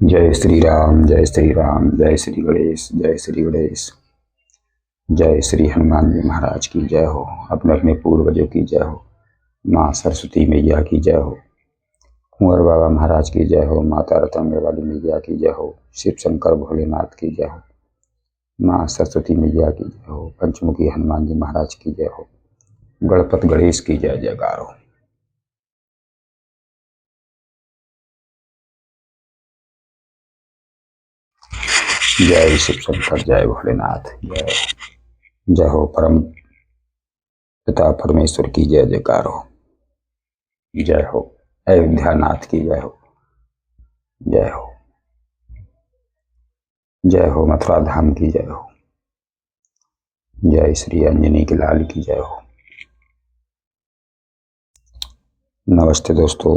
जय श्री राम, जय श्री राम, जय श्री गणेश, जय श्री गणेश। जय श्री हनुमान जी महाराज की जय हो। अपने अपने पूर्वजों की जय हो। माँ सरस्वती मैया की जय हो। कुंवर बाबा महाराज की जय हो। माता रतंगे वाली मैया की जय हो। शिव शंकर भोलेनाथ की जय हो। माँ सरस्वती मैया की जय हो। पंचमुखी हनुमान जी महाराज की जय हो। गणपत गणेश की जय जयकार हो। जय शिव शंकर, जय भोलेनाथ, जय हो। परम पिता परमेश्वर की जय जयकार हो। जय हो। अयोध्या नाथ की जय हो। जय हो। जय हो। मथुरा धाम की जय हो। जय श्री अंजनी के लाल की जय हो। नमस्ते दोस्तों,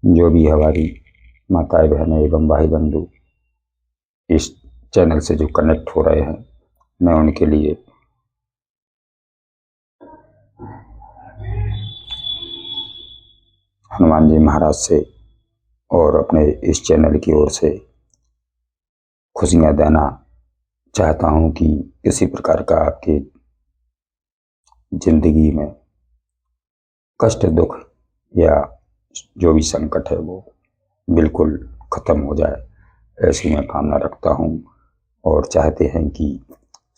जो भी हमारी माताएं बहनें एवं भाई बंधु इस चैनल से जो कनेक्ट हो रहे हैं, मैं उनके लिए हनुमान जी महाराज से और अपने इस चैनल की ओर से खुशियां देना चाहता हूं कि किसी प्रकार का आपके जिंदगी में कष्ट, दुख या जो भी संकट है वो बिल्कुल खत्म हो जाए, ऐसी मैं कामना रखता हूं। और चाहते हैं कि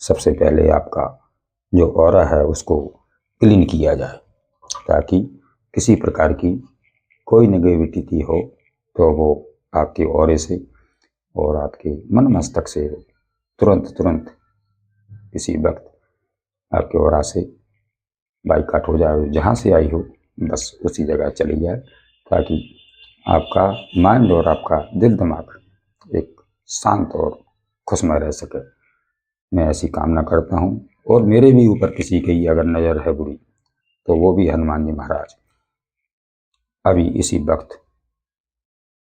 सबसे पहले आपका जो ऑरा है उसको क्लीन किया जाए, ताकि किसी प्रकार की कोई नेगेटिविटी हो तो वो आपके ऑरे से और आपके मन मस्तक से तुरंत किसी वक्त आपके ऑरा से बाइकाट हो जाए। जहाँ से आई हो बस उसी जगह चली जाए, ताकि आपका माइंड और आपका दिल दिमाग एक शांत और खुशमय रह सके। मैं ऐसी कामना करता हूँ। और मेरे भी ऊपर किसी की अगर नज़र है बुरी, तो वो भी हनुमान जी महाराज अभी इसी वक्त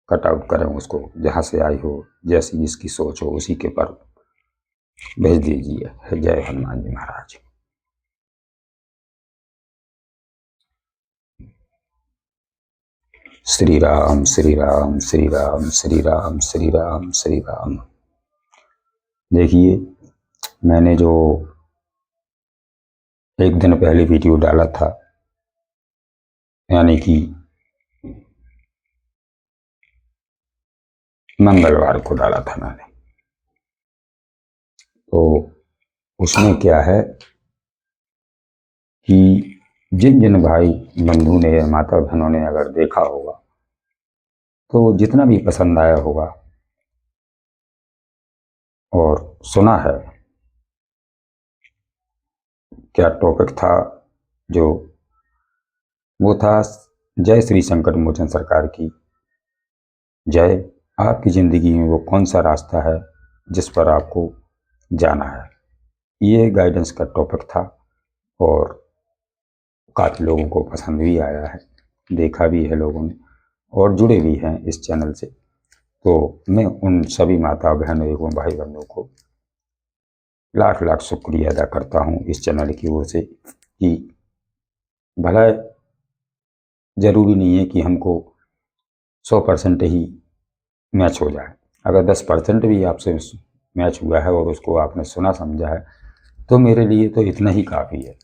कट आउट करें उसको। जहाँ से आई हो, जैसी जिसकी सोच हो उसी के पर भेज दीजिए। जय हनुमान जी महाराज। श्री राम, श्री राम, श्री राम, श्री राम, श्री राम, श्री राम। देखिए, मैंने जो एक दिन पहले वीडियो डाला था, यानी कि मंगलवार को डाला था मैंने, तो उसमें क्या है कि जिन जिन भाई बंधु ने या माता बहनों ने अगर देखा होगा तो जितना भी पसंद आया होगा और सुना है। क्या टॉपिक था जो, वो था जय श्री संकट मोचन सरकार की जय। आपकी ज़िंदगी में वो कौन सा रास्ता है जिस पर आपको जाना है, ये गाइडेंस का टॉपिक था। और काफ़ी लोगों को पसंद भी आया है, देखा भी है लोगों ने और जुड़े भी हैं इस चैनल से। तो मैं उन सभी माता बहनों एवं भाई बंधुओं को लाख लाख शुक्रिया अदा करता हूँ इस चैनल की ओर से कि भला ज़रूरी नहीं है कि हमको 100% ही मैच हो जाए। अगर 10% भी आपसे मैच हुआ है और उसको आपने सुना समझा है, तो मेरे लिए तो इतना ही काफ़ी है।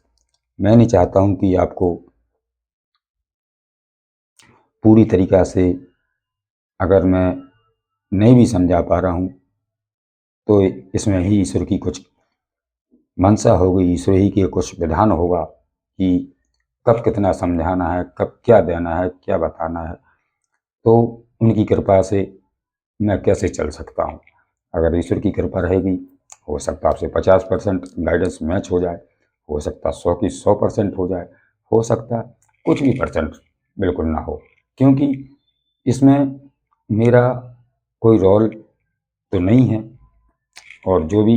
मैं नहीं चाहता हूँ कि आपको पूरी तरीक़ा से, अगर मैं नहीं भी समझा पा रहा हूँ तो इसमें ही ईश्वर की कुछ मंशा होगी, ईश्वर ही के कुछ विधान होगा कि कब कितना समझाना है, कब क्या देना है, क्या बताना है। तो उनकी कृपा से मैं कैसे चल सकता हूँ। अगर ईश्वर की कृपा रहेगी, हो सकता है आपसे 50% गाइडेंस मैच हो जाए, हो सकता 100 की 100% हो जाए, हो सकता कुछ भी परसेंट बिल्कुल ना हो, क्योंकि इसमें मेरा कोई रोल तो नहीं है। और जो भी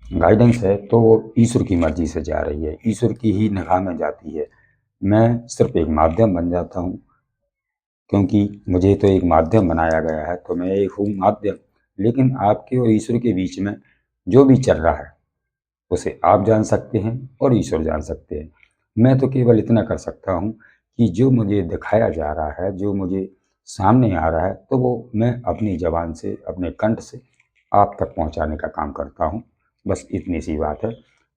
गाइडेंस है तो वो ईश्वर की मर्जी से जा रही है, ईश्वर की ही निगाह में जाती है। मैं सिर्फ एक माध्यम बन जाता हूँ, क्योंकि मुझे तो एक माध्यम बनाया गया है, तो मैं एक हूँ माध्यम। लेकिन आपके और ईश्वर के बीच में जो भी चल रहा है उसे आप जान सकते हैं और ईश्वर जान सकते हैं। मैं तो केवल इतना कर सकता हूँ कि जो मुझे दिखाया जा रहा है, जो मुझे सामने आ रहा है तो वो मैं अपनी ज़बान से, अपने कंठ से आप तक पहुंचाने का काम करता हूं। बस इतनी सी बात है,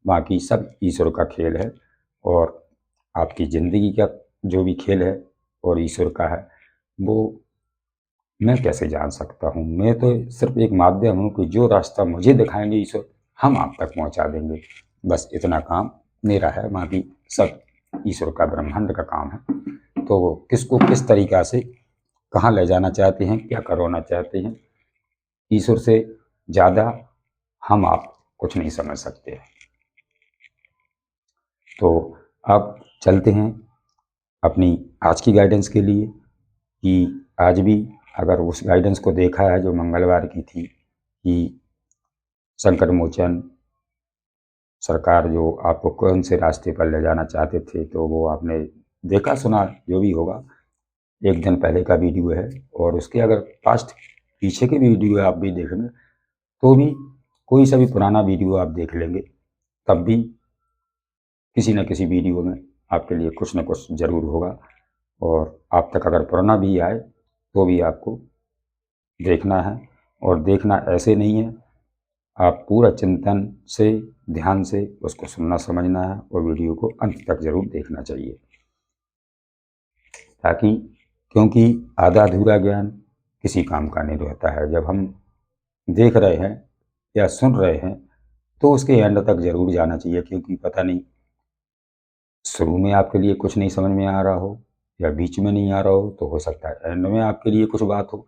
बाकी सब ईश्वर का खेल है। और आपकी ज़िंदगी का जो भी खेल है और ईश्वर का है, वो मैं कैसे जान सकता हूँ। मैं तो सिर्फ एक माध्यम हूँ कि जो रास्ता मुझे दिखाएंगे ईश्वर, हम आप तक पहुँचा देंगे। बस इतना काम मेरा है, बाकी सब ईश्वर का, ब्रह्मांड का काम है। तो वो किसको किस तरीक़ा से कहाँ ले जाना चाहते हैं, क्या करवाना चाहते हैं, ईश्वर से ज़्यादा हम आप कुछ नहीं समझ सकते। तो अब चलते हैं अपनी आज की गाइडेंस के लिए, कि आज भी अगर उस गाइडेंस को देखा है जो मंगलवार की थी, कि संकट मोचन सरकार जो आपको कौन से रास्ते पर ले जाना चाहते थे, तो वो आपने देखा सुना जो भी होगा। एक दिन पहले का वीडियो है, और उसके अगर पास्ट पीछे के वीडियो आप भी देखेंगे तो भी, कोई सा भी पुराना वीडियो आप देख लेंगे तब भी किसी न किसी वीडियो में आपके लिए कुछ न कुछ ज़रूर होगा। और आप तक अगर पुराना भी आए तो भी आपको देखना है, और देखना ऐसे नहीं है, आप पूरा चिंतन से, ध्यान से उसको सुनना समझना है, और वीडियो को अंत तक ज़रूर देखना चाहिए, ताकि क्योंकि आधा अधूरा ज्ञान किसी काम का नहीं रहता है। जब हम देख रहे हैं या सुन रहे हैं तो उसके एंड तक ज़रूर जाना चाहिए, क्योंकि पता नहीं शुरू में आपके लिए कुछ नहीं समझ में आ रहा हो, या बीच में नहीं आ रहा हो, तो हो सकता है एंड में आपके लिए कुछ बात हो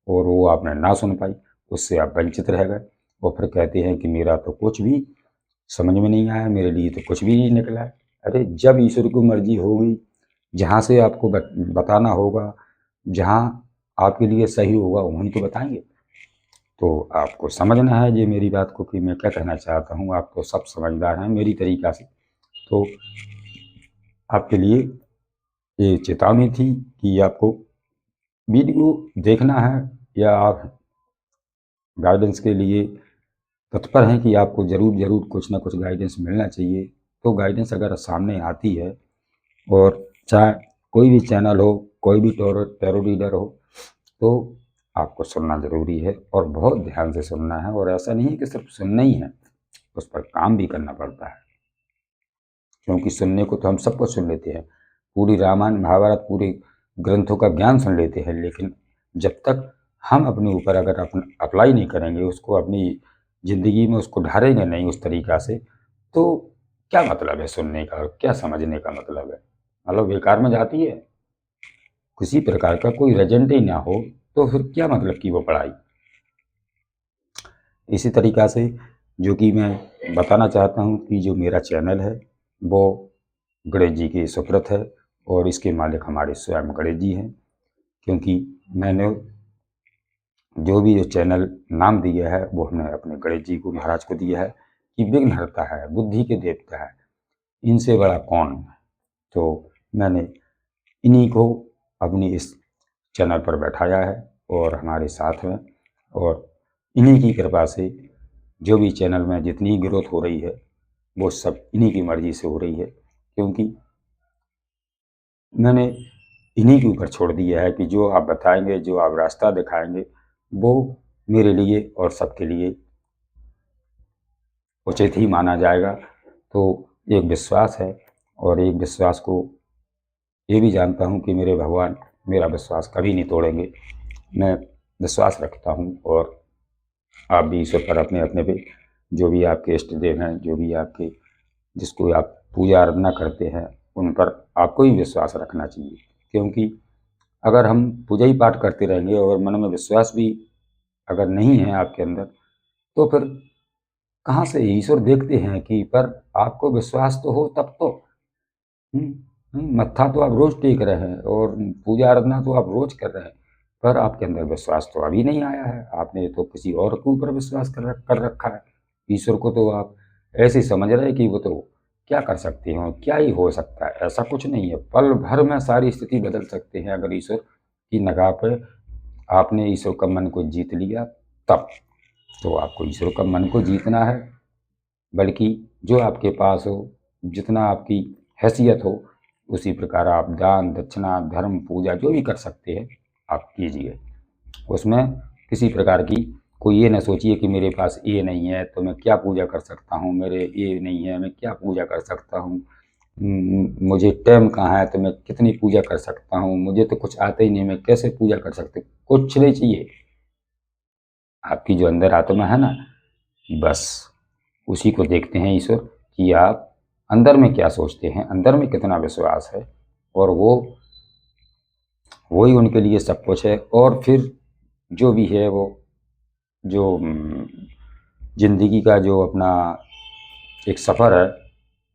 और वो आपने ना सुन पाई, उससे आप वंचित रह गए, और फिर कहते हैं कि मेरा तो कुछ भी समझ में नहीं आया, मेरे लिए तो कुछ भी नहीं निकला है। अरे जब ईश्वर की मर्जी होगी, जहाँ से आपको बताना होगा, जहाँ आपके लिए सही होगा वहीं तो बताएंगे। तो आपको समझना है ये मेरी बात को, कि मैं क्या कहना चाहता हूँ। आप तो सब समझदार हैं मेरी तरीक़ा से, तो आपके लिए ये चेतावनी थी कि आपको वीडियो देखना है, या आप गाइडेंस के लिए तत्पर हैं कि आपको ज़रूर ज़रूर कुछ ना कुछ गाइडेंस मिलना चाहिए। तो गाइडेंस अगर सामने आती है, और चाहे कोई भी चैनल हो, कोई भी टैरो रीडर हो, तो आपको सुनना ज़रूरी है, और बहुत ध्यान से सुनना है। और ऐसा नहीं है कि सिर्फ सुनना ही है, उस पर काम भी करना पड़ता है, क्योंकि सुनने को तो हम सब कुछ सुन लेते हैं, पूरी रामायण महाभारत पूरे ग्रंथों का ज्ञान सुन लेते हैं, लेकिन जब तक हम अपने ऊपर अगर अप्लाई नहीं करेंगे, उसको अपनी ज़िंदगी में उसको ढालेंगे नहीं उस तरीक़ा से, तो क्या मतलब है सुनने का, क्या समझने का मतलब है, मतलब बेकार में जाती है। किसी प्रकार का कोई रिजल्ट ही ना हो तो फिर क्या मतलब की वो पढ़ाई। इसी तरीक़ा से जो कि मैं बताना चाहता हूँ कि जो मेरा चैनल है वो गणेश जी के सुपुर्द है, और इसके मालिक हमारे स्वयं गणेश जी हैं, क्योंकि मैंने जो भी चैनल नाम दिया है वो हमने अपने गणेश जी को, महाराज को दिया है, कि विघ्नहर्ता है, बुद्धि के देवता है, इनसे बड़ा कौन है। तो मैंने इन्हीं को अपनी इस चैनल पर बैठाया है और हमारे साथ में, और इन्हीं की कृपा से जो भी चैनल में जितनी ग्रोथ हो रही है वो सब इन्हीं की मर्ज़ी से हो रही है, क्योंकि मैंने इन्हीं के ऊपर छोड़ दिया है कि जो आप बताएंगे, जो आप रास्ता दिखाएंगे, वो मेरे लिए और सबके लिए उचित ही माना जाएगा। तो एक विश्वास है, और एक विश्वास को ये भी जानता हूँ कि मेरे भगवान मेरा विश्वास कभी नहीं तोड़ेंगे। मैं विश्वास रखता हूँ, और आप भी ईश्वर पर अपने अपने पे, जो भी आपके इष्ट देव हैं, जो भी आपके जिसको आप पूजा आराधना करते हैं, उन पर आपको ही विश्वास रखना चाहिए, क्योंकि अगर हम पूजा ही पाठ करते रहेंगे और मन में विश्वास भी अगर नहीं है आपके अंदर, तो फिर कहाँ से ईश्वर देखते हैं कि पर आपको विश्वास तो हो तब तो। मत्था तो आप रोज़ टेक रहे हैं और पूजा आराधना तो आप रोज़ कर रहे हैं, पर आपके अंदर विश्वास तो अभी नहीं आया है। आपने तो किसी और के ऊपर विश्वास कर रखा है। ईश्वर को तो आप ऐसे समझ रहे हैं कि वो तो क्या कर सकते हैं, क्या ही हो सकता है, ऐसा कुछ नहीं है। पल भर में सारी स्थिति बदल सकते हैं, अगर ईश्वर की निगाह पे आपने ईश्वर का मन को जीत लिया तब। तो आपको ईश्वर का मन को जीतना है, बल्कि जो आपके पास हो, जितना आपकी हैसियत हो, उसी प्रकार आप दान, दक्षिणा, धर्म, पूजा जो भी कर सकते हैं, आप कीजिए। उसमें किसी प्रकार की कोई ये ना सोचिए कि मेरे पास ये नहीं है तो मैं क्या पूजा कर सकता हूँ, मेरे ये नहीं है मैं क्या पूजा कर सकता हूँ, मुझे टाइम कहाँ है तो मैं कितनी पूजा कर सकता हूँ, मुझे तो कुछ आता ही नहीं, मैं कैसे पूजा कर सकते। कुछ नहीं चाहिए। आपकी जो अंदर आत्मा है ना, बस उसी को देखते हैं ईश्वर कि आप अंदर में क्या सोचते हैं, अंदर में कितना विश्वास है, और वही उनके लिए सब कुछ है। और फिर जो भी है वो जो जिंदगी का जो अपना एक सफ़र है,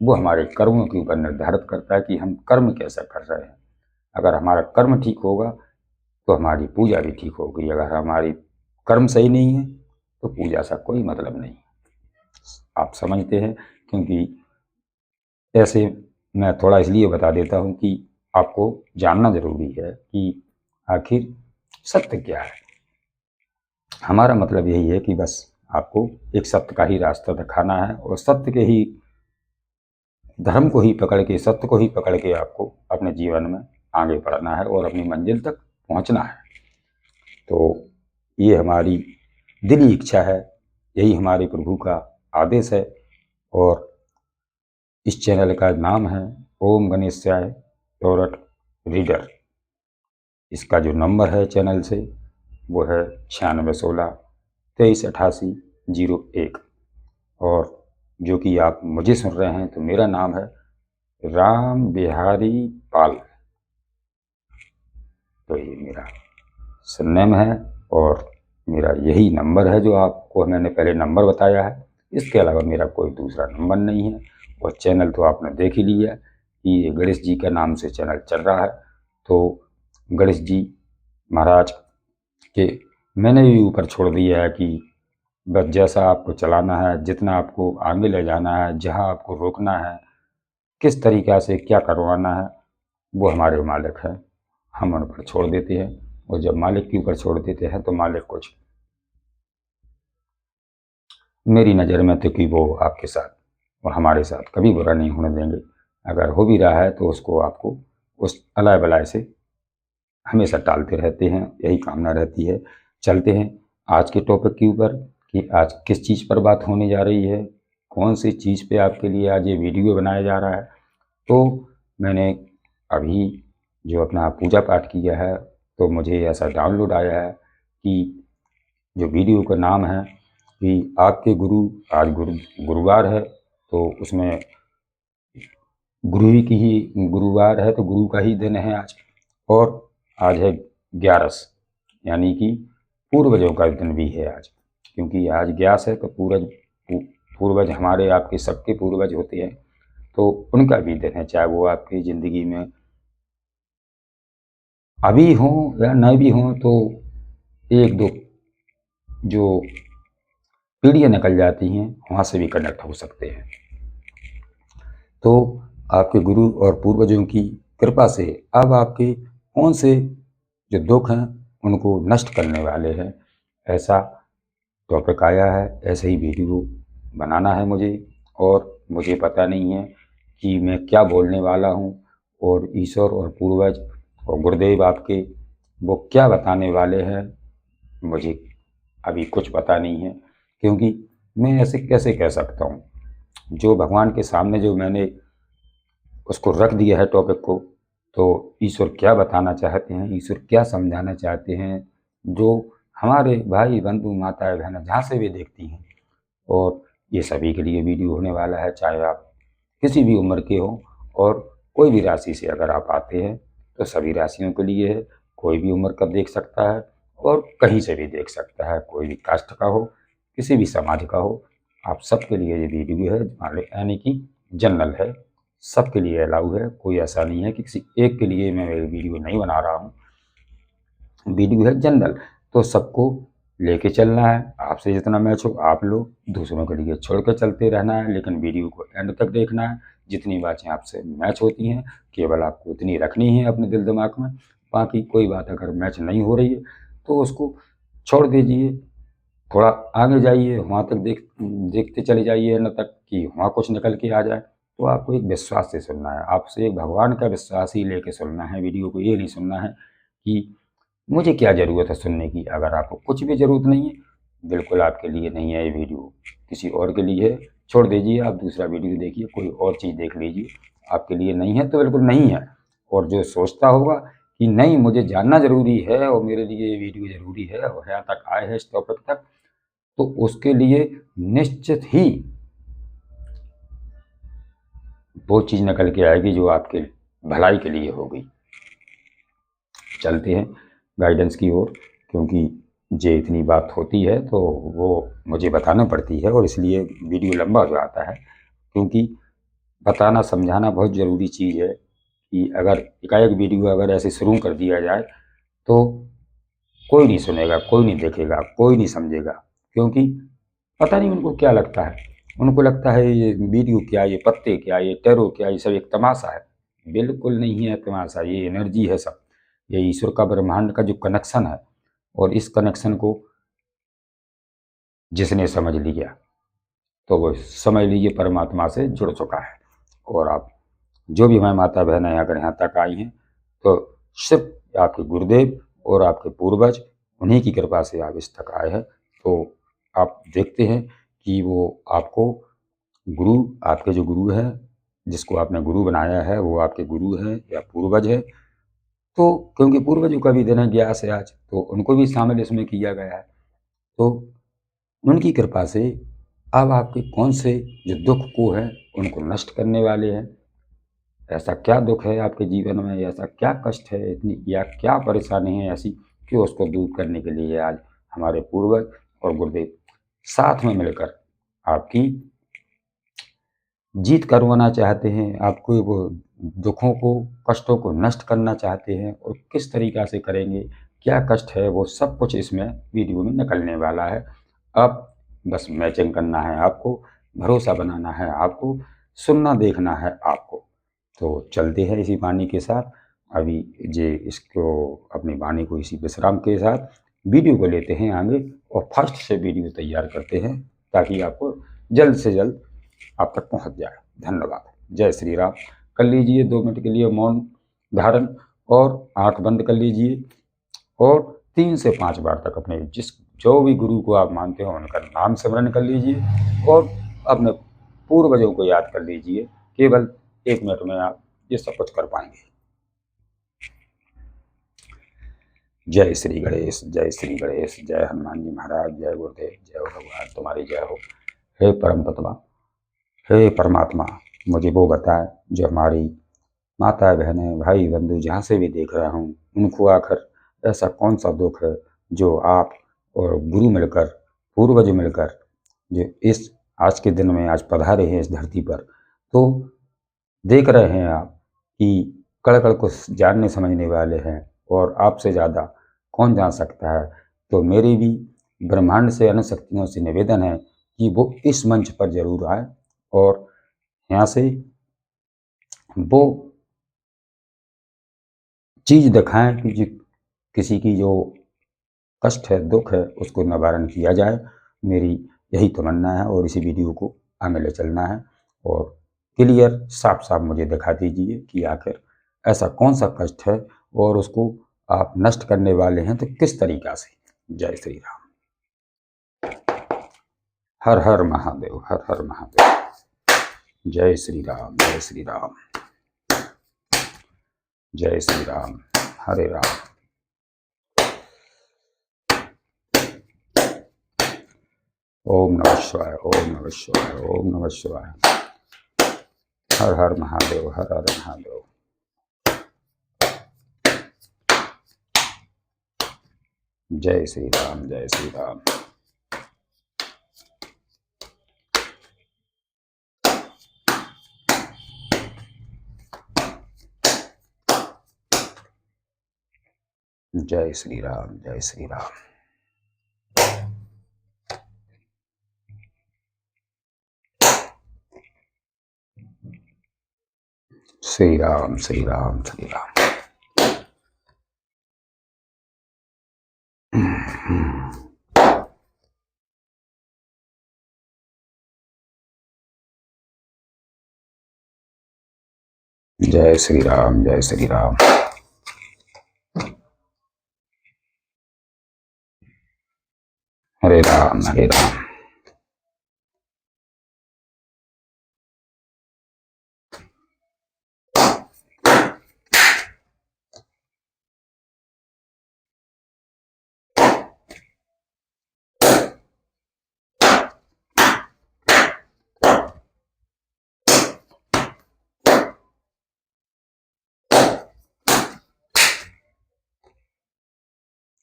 वो हमारे कर्मों के ऊपर निर्धारित करता है कि हम कर्म कैसा कर रहे हैं। अगर हमारा कर्म ठीक होगा तो हमारी पूजा भी ठीक होगी, अगर हमारी कर्म सही नहीं है तो पूजा सा कोई मतलब नहीं। आप समझते हैं, क्योंकि ऐसे मैं थोड़ा इसलिए बता देता हूँ कि आपको जानना ज़रूरी है कि आखिर सत्य क्या है। हमारा मतलब यही है कि बस आपको एक सत्य का ही रास्ता दिखाना है, और सत्य के ही धर्म को ही पकड़ के, सत्य को ही पकड़ के आपको अपने जीवन में आगे बढ़ना है और अपनी मंजिल तक पहुंचना है। तो ये हमारी दिली इच्छा है, यही हमारे प्रभु का आदेश है। और इस चैनल का नाम है ओम गणेशाय टोरट रीडर। इसका जो नंबर है चैनल से वो है 9616 238801। और जो कि आप मुझे सुन रहे हैं तो मेरा नाम है राम बिहारी पाल। तो ये मेरा सरनेम है और मेरा यही नंबर है जो आपको मैंने पहले नंबर बताया है। इसके अलावा मेरा कोई दूसरा नंबर नहीं है। और चैनल तो आपने देख ही लिया कि ये गणेश जी के नाम से चैनल चल रहा है। तो गणेश जी महाराज के मैंने भी ऊपर छोड़ दिया है कि बस जैसा आपको चलाना है, जितना आपको आगे ले जाना है, जहाँ आपको रोकना है, किस तरीक़ा से क्या करवाना है, वो हमारे मालिक हैं, हम उन पर छोड़ देते हैं। और जब मालिक के ऊपर छोड़ देते हैं तो मालिक कुछ मेरी नज़र में तो कि वो आपके साथ और हमारे साथ कभी बुरा नहीं होने देंगे। अगर हो भी रहा है तो उसको आपको उस अलाय बलाय से हमेशा टालते रहते हैं, यही कामना रहती है। चलते हैं आज के टॉपिक के ऊपर कि आज किस चीज़ पर बात होने जा रही है, कौन सी चीज़ पे आपके लिए आज ये वीडियो बनाया जा रहा है। तो मैंने अभी जो अपना पूजा पाठ किया है तो मुझे ऐसा डाउनलोड आया है कि जो वीडियो का नाम है कि आपके गुरु, आज गुरुवार है तो उसमें गुरु ही की ही गुरुवार है तो गुरु का ही दिन है आज। और आज है 11, यानी कि पूर्वजों का दिन भी है आज, क्योंकि आज 11 है तो पूर्वज हमारे आपके सबके पूर्वज होते हैं, तो उनका भी दिन है, चाहे वो आपकी ज़िंदगी में अभी हों या नहीं भी हों। तो एक दो जो पीढ़ियाँ निकल जाती हैं वहाँ से भी कनेक्ट हो सकते हैं। तो आपके गुरु और पूर्वजों की कृपा से अब आपके कौन से जो दुख हैं उनको नष्ट करने वाले हैं, ऐसा टॉपिक आया है, ऐसे ही वीडियो बनाना है मुझे। और मुझे पता नहीं है कि मैं क्या बोलने वाला हूँ, और ईश्वर और पूर्वज और गुरुदेव आपके वो क्या बताने वाले हैं, मुझे अभी कुछ पता नहीं है। क्योंकि मैं ऐसे कैसे कह सकता हूँ, जो भगवान के सामने जो मैंने उसको रख दिया है टॉपिक को, तो ईश्वर क्या बताना चाहते हैं, ईश्वर क्या समझाना चाहते हैं, जो हमारे भाई बंधु माताएं बहनें जहाँ से भी देखती हैं। और ये सभी के लिए वीडियो होने वाला है, चाहे आप किसी भी उम्र के हों और कोई भी राशि से अगर आप आते हैं तो सभी राशियों के लिए है। कोई भी उम्र का देख सकता है और कहीं से भी देख सकता है, कोई भी कास्ट का हो, किसी भी समाज का हो, आप सबके लिए ये वीडियो है, यानी कि जनरल है, सबके लिए अलाउ है। कोई ऐसा नहीं है कि किसी एक के लिए मैं वीडियो नहीं बना रहा हूँ, वीडियो है जनरल। तो सबको लेके चलना है, आपसे जितना मैच हो आप लो, दूसरों के लिए छोड़ कर चलते रहना है, लेकिन वीडियो को एंड तक देखना है। जितनी बातें आपसे मैच होती हैं केवल आपको उतनी रखनी है अपने दिल दिमाग में। बाकी कोई बात अगर मैच नहीं हो रही है तो उसको छोड़ दीजिए, थोड़ा आगे जाइए, वहाँ तक देखते चले जाइए एंड तक कि वहाँ कुछ निकल के आ जाए। तो आपको एक विश्वास से सुनना है, आपसे एक भगवान का विश्वास ही लेके सुनना है वीडियो को। ये नहीं सुनना है कि मुझे क्या ज़रूरत है सुनने की? अगर आपको कुछ भी ज़रूरत नहीं है, बिल्कुल आपके लिए नहीं है ये वीडियो, किसी और के लिए है, छोड़ दीजिए, आप दूसरा वीडियो देखिए, कोई और चीज़ देख लीजिए। आपके लिए नहीं है तो बिल्कुल नहीं है। और जो सोचता होगा कि नहीं मुझे जानना ज़रूरी है और मेरे लिए ये वीडियो ज़रूरी है और यहाँ तक आए हैं इस टॉपिक तक, तो उसके लिए निश्चित ही वो चीज़ निकल के आएगी जो आपके भलाई के लिए होगी। चलते हैं गाइडेंस की ओर, क्योंकि ये इतनी बात होती है तो वो मुझे बताना पड़ती है और इसलिए वीडियो लंबा हो जाता है, क्योंकि बताना समझाना बहुत ज़रूरी चीज़ है कि अगर एकाएक वीडियो अगर ऐसे शुरू कर दिया जाए तो कोई नहीं सुनेगा, कोई नहीं देखेगा, कोई नहीं समझेगा, क्योंकि पता नहीं उनको क्या लगता है। उनको लगता है ये वीडियो क्या, ये पत्ते क्या, ये टैरो क्या, ये सब एक तमाशा है। बिल्कुल नहीं है तमाशा, ये एनर्जी है सब। ये ईश्वर का ब्रह्मांड का जो कनेक्शन है, और इस कनेक्शन को जिसने समझ लिया तो वो समझ लीजिए परमात्मा से जुड़ चुका है। और आप जो भी हमारी माता बहनें अगर यहाँ तक आई हैं तो सिर्फ आपके गुरुदेव और आपके पूर्वज उन्हीं की कृपा से आप इस तक आए हैं। तो आप देखते हैं कि वो आपको गुरु, आपके जो गुरु हैं, जिसको आपने गुरु बनाया है वो आपके गुरु हैं या पूर्वज है। तो क्योंकि पूर्वजों का भी दिन है ग्यास है आज, तो उनको भी शामिल इसमें किया गया है। तो उनकी कृपा से अब आपके कौन से जो दुख को है उनको नष्ट करने वाले हैं। ऐसा क्या दुख है आपके जीवन में, ऐसा क्या कष्ट है, इतनी या क्या परेशानी है ऐसी कि उसको दूर करने के लिए आज हमारे पूर्वज और गुरुदेव साथ में मिलकर आपकी जीत करवाना चाहते हैं। आपको वो दुखों को, कष्टों को नष्ट करना चाहते हैं, और किस तरीक़ा से करेंगे, क्या कष्ट है, वो सब कुछ इसमें वीडियो में निकलने वाला है। अब बस मैचिंग करना है आपको, भरोसा बनाना है आपको, सुनना देखना है आपको। तो चलते हैं इसी वाणी के साथ। अभी जे इसको अपनी वाणी को इसी विश्राम के साथ वीडियो को लेते हैं आगे और फर्स्ट से वीडियो तैयार करते हैं, ताकि आपको जल्द से जल्द आप तक पहुंच जाए। धन्यवाद। जय श्री राम। कर लीजिए 2 मिनट के लिए मौन धारण और आंख बंद कर लीजिए, और 3 से 5 बार तक अपने जो भी गुरु को आप मानते हो उनका नाम स्मरण कर लीजिए और अपने पूर्वजों को याद कर लीजिए। केवल 1 मिनट में आप ये सब कुछ कर पाएंगे। जय श्री गणेश, जय श्री गणेश, जय हनुमान जी महाराज, जय गुरुदेव, जय हो भगवान, तुम्हारी जय हो। हे परम तत्मा, हे परमात्मा, मुझे वो बताए जो हमारी माता बहनें भाई बंधु जहाँ से भी देख रहा हूँ, उनको आखिर ऐसा कौन सा दुख है जो आप और गुरु मिलकर, पूर्वज मिलकर जो इस आज के दिन में आज पधारे हैं इस धरती पर, तो देख रहे हैं आप कि कण कण को जानने समझने वाले हैं, और आपसे ज़्यादा कौन जान सकता है। तो मेरी भी ब्रह्मांड से अनंत शक्तियों से निवेदन है कि वो इस मंच पर जरूर आए और यहाँ से वो चीज़ दिखाएं कि किसी की जो कष्ट है, दुख है, उसको निवारण किया जाए। मेरी यही तमन्ना है और इसी वीडियो को आगे ले चलना है, और क्लियर साफ साफ मुझे दिखा दीजिए कि आखिर ऐसा कौन सा कष्ट है और उसको आप नष्ट करने वाले हैं तो किस तरीक़ा से। जय श्री राम। हर हर महादेव, हर हर महादेव। जय श्री राम, जय श्री राम, जय श्री राम, हरे राम। ओम नमः शिवाय, ओम नमः शिवाय, ओम नमः शिवाय। हर हर महादेव, हर हर महादेव। जय श्री राम, जय श्री राम। जय श्री राम, जय श्री राम। श्री राम, श्री राम, श्री राम। जय श्री राम, जय श्री राम। हरे राम हरे राम।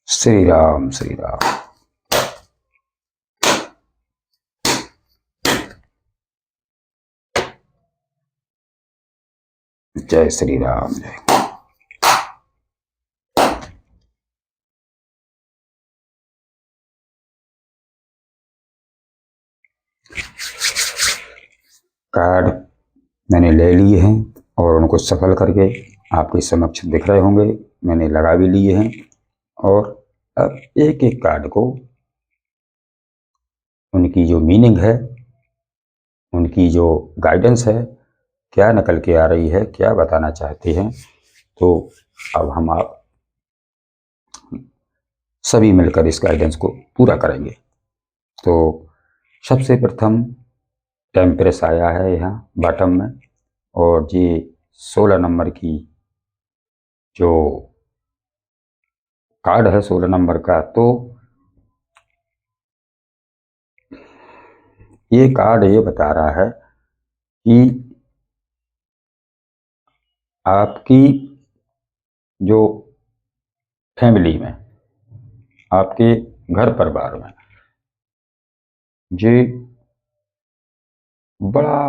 श्री राम श्री राम। जय श्री राम। जय कार्ड मैंने ले लिए हैं और उनको सफल करके आपके समक्ष दिख रहे होंगे। मैंने लगा भी लिए हैं और अब एक एक कार्ड को उनकी जो मीनिंग है, उनकी जो गाइडेंस है, क्या निकल के आ रही है, क्या बताना चाहते हैं, तो अब हम आप सभी मिलकर इस गाइडेंस को पूरा करेंगे। तो सबसे प्रथम टेम्परेस आया है यहाँ बॉटम में, और ये 16 नंबर की जो कार्ड है 16 नंबर का, तो ये कार्ड ये बता रहा है कि आपकी जो फैमिली में, आपके घर परिवार में ये बड़ा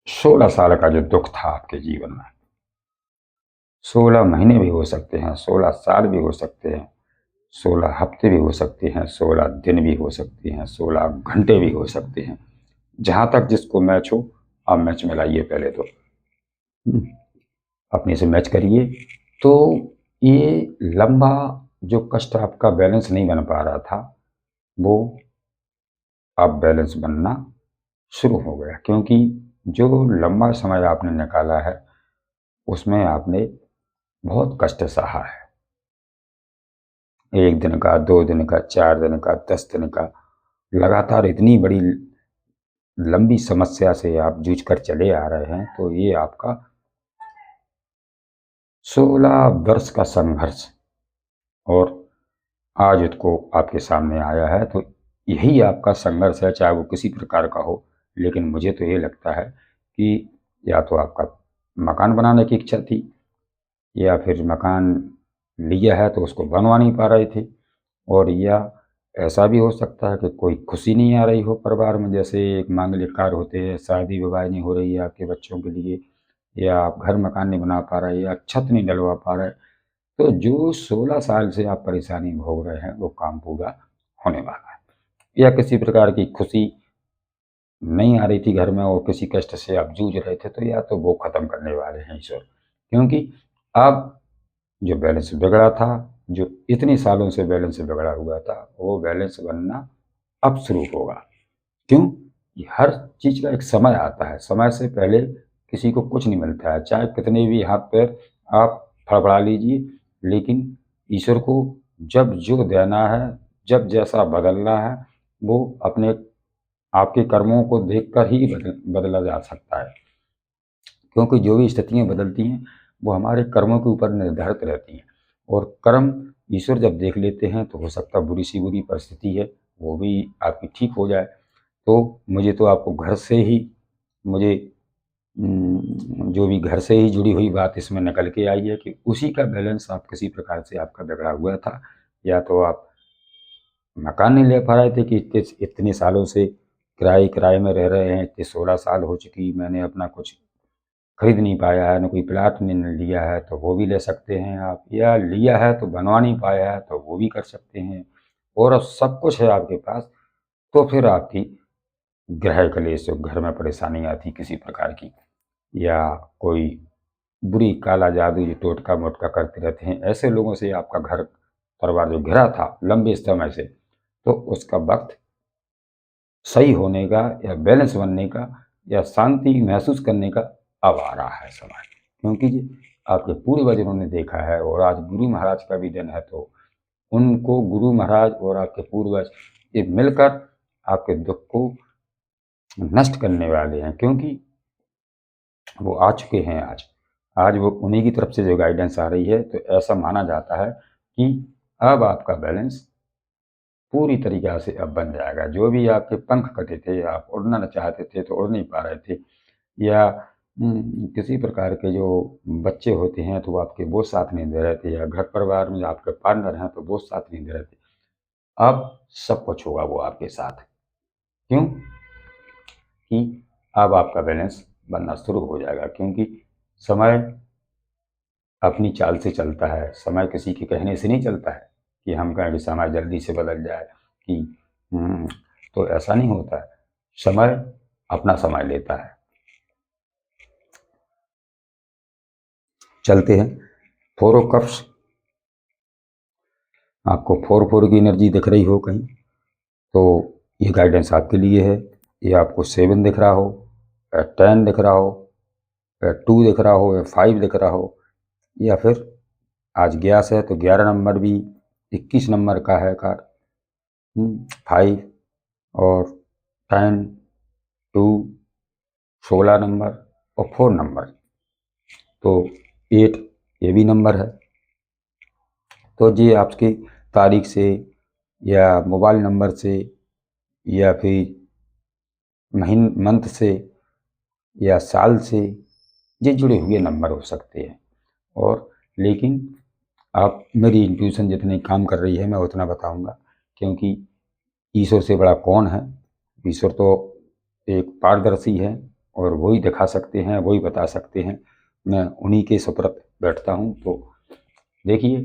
16 साल का जो दुख था आपके जीवन में, 16 महीने भी हो सकते हैं, 16 साल भी हो सकते हैं, 16 हफ्ते भी हो सकते हैं, 16 दिन भी हो सकते हैं, 16 घंटे भी हो सकते हैं। जहाँ तक जिसको मैच हो आप मैच में लाइए। पहले तो अपने से मैच करिए। तो ये लंबा जो कष्ट आपका बैलेंस नहीं बन पा रहा था, वो अब बैलेंस बनना शुरू हो गया, क्योंकि जो लंबा समय आपने निकाला है उसमें आपने बहुत कष्ट सहा है। 1 दिन का, 2 दिन का, 4 दिन का, 10 दिन का, लगातार इतनी बड़ी लंबी समस्या से आप जूझ कर चले आ रहे हैं। तो ये आपका 16 वर्ष का संघर्ष और आज उसको आपके सामने आया है। तो यही आपका संघर्ष है, चाहे वो किसी प्रकार का हो। लेकिन मुझे तो ये लगता है कि या तो आपका मकान बनाने की इच्छा थी, या फिर मकान लिया है तो उसको बनवा नहीं पा रहे थे, और या ऐसा भी हो सकता है कि कोई खुशी नहीं आ रही हो परिवार में। जैसे एक मांगलिक कार्य होते हैं, शादी विवाह नहीं हो रही है आपके बच्चों के लिए, या आप घर मकान नहीं बना पा रहे, या छत नहीं डलवा पा रहे। तो जो 16 साल से आप परेशानी भोग रहे हैं वो काम पूरा होने वाला है। या किसी प्रकार की खुशी नहीं आ रही थी घर में और किसी कष्ट से आप जूझ रहे थे, तो या तो वो खत्म करने वाले हैं ईश्वर। क्योंकि अब जो बैलेंस बिगड़ा था, जो इतने सालों से बैलेंस बिगड़ा हुआ था, वो बैलेंस बनना अब शुरू होगा। क्यों? ये हर चीज़ का एक समय आता है। समय से पहले किसी को कुछ नहीं मिलता है, चाहे कितने भी हाथ पैर आप फड़फड़ा लीजिए, लेकिन ईश्वर को जब जो देना है, जब जैसा बदलना है, वो अपने आपके कर्मों को देखकर ही बदला जा सकता है। क्योंकि जो भी स्थितियाँ बदलती हैं वो हमारे कर्मों के ऊपर निर्धारित रहती हैं, और कर्म ईश्वर जब देख लेते हैं तो हो सकता है बुरी सी बुरी परिस्थिति है वो भी आपकी ठीक हो जाए। तो मुझे तो आपको घर से ही मुझे जो भी घर से ही जुड़ी हुई बात इसमें निकल के आई है कि उसी का बैलेंस आप किसी प्रकार से आपका बिगड़ा हुआ था। या तो आप मकान नहीं ले पा रहे थे कि इतने सालों से किराए में रह रहे हैं, इतने 16 साल हो चुकी, मैंने अपना कुछ खरीद नहीं पाया है, ना कोई प्लाट ने लिया है, तो वो भी ले सकते हैं आप, या लिया है तो बनवा नहीं पाया है तो वो भी कर सकते हैं। और अब सब कुछ है आपके पास, तो फिर आपकी गृह कलेश, घर में परेशानी आती किसी प्रकार की, या कोई बुरी काला जादू जो टोटका मोटका करते रहते हैं, ऐसे लोगों से आपका घर परिवार जो घिरा था लंबे समय से, तो उसका वक्त सही होने का, या बैलेंस बनने का, या शांति महसूस करने का अब आ रहा है समय। क्योंकि जी आपके पूर्वज उन्होंने देखा है, और आज गुरु महाराज का भी दिन है, तो उनको गुरु महाराज और आपके पूर्वज ये मिलकर आपके दुख को नष्ट करने वाले हैं, क्योंकि वो आ चुके हैं। आज वो उन्हीं की तरफ से जो गाइडेंस आ रही है, तो ऐसा माना जाता है कि अब आपका बैलेंस पूरी तरीक़ा से अब बन जाएगा। जो भी आपके पंख कटे थे, आप उड़ना चाहते थे तो उड़ नहीं पा रहे थे, या किसी प्रकार के जो बच्चे होते हैं तो वो आपके वो साथ नहीं दे रहे थे, या घर परिवार में जो आपके पार्टनर हैं तो वो साथ नहीं दे रहे थे। अब सब कुछ होगा वो आपके साथ। क्यों? कि अब आपका बैलेंस बनना शुरू हो जाएगा, क्योंकि समय अपनी चाल से चलता है। समय किसी के कहने से नहीं चलता है कि हम कहें कि समय जल्दी से बदल जाए कि तो ऐसा नहीं होता है। समय अपना समय लेता है। चलते हैं। 4 ऑफ कप्स, आपको 4 की एनर्जी दिख रही हो कहीं तो ये गाइडेंस आपके लिए है। ये आपको 7 दिख रहा हो, 10 दिख रहा हो, 2 दिख रहा हो, या 5 दिख रहा हो, या फिर आज 11 है तो 11 नंबर भी 21 नंबर का है कार्ड। 5 और 10, 2, 16 नंबर और 4 नंबर, तो 8 ये भी नंबर है। तो ये आपकी तारीख से या मोबाइल नंबर से या फिर मंथ से या साल से ये जुड़े हुए नंबर हो सकते हैं। और लेकिन आप मेरी इंट्यूशन जितनी काम कर रही है मैं उतना बताऊंगा, क्योंकि ईश्वर से बड़ा कौन है। ईश्वर तो एक पारदर्शी है और वही दिखा सकते हैं, वही बता सकते हैं। मैं उन्हीं के सुपुर्द बैठता हूँ। तो देखिए,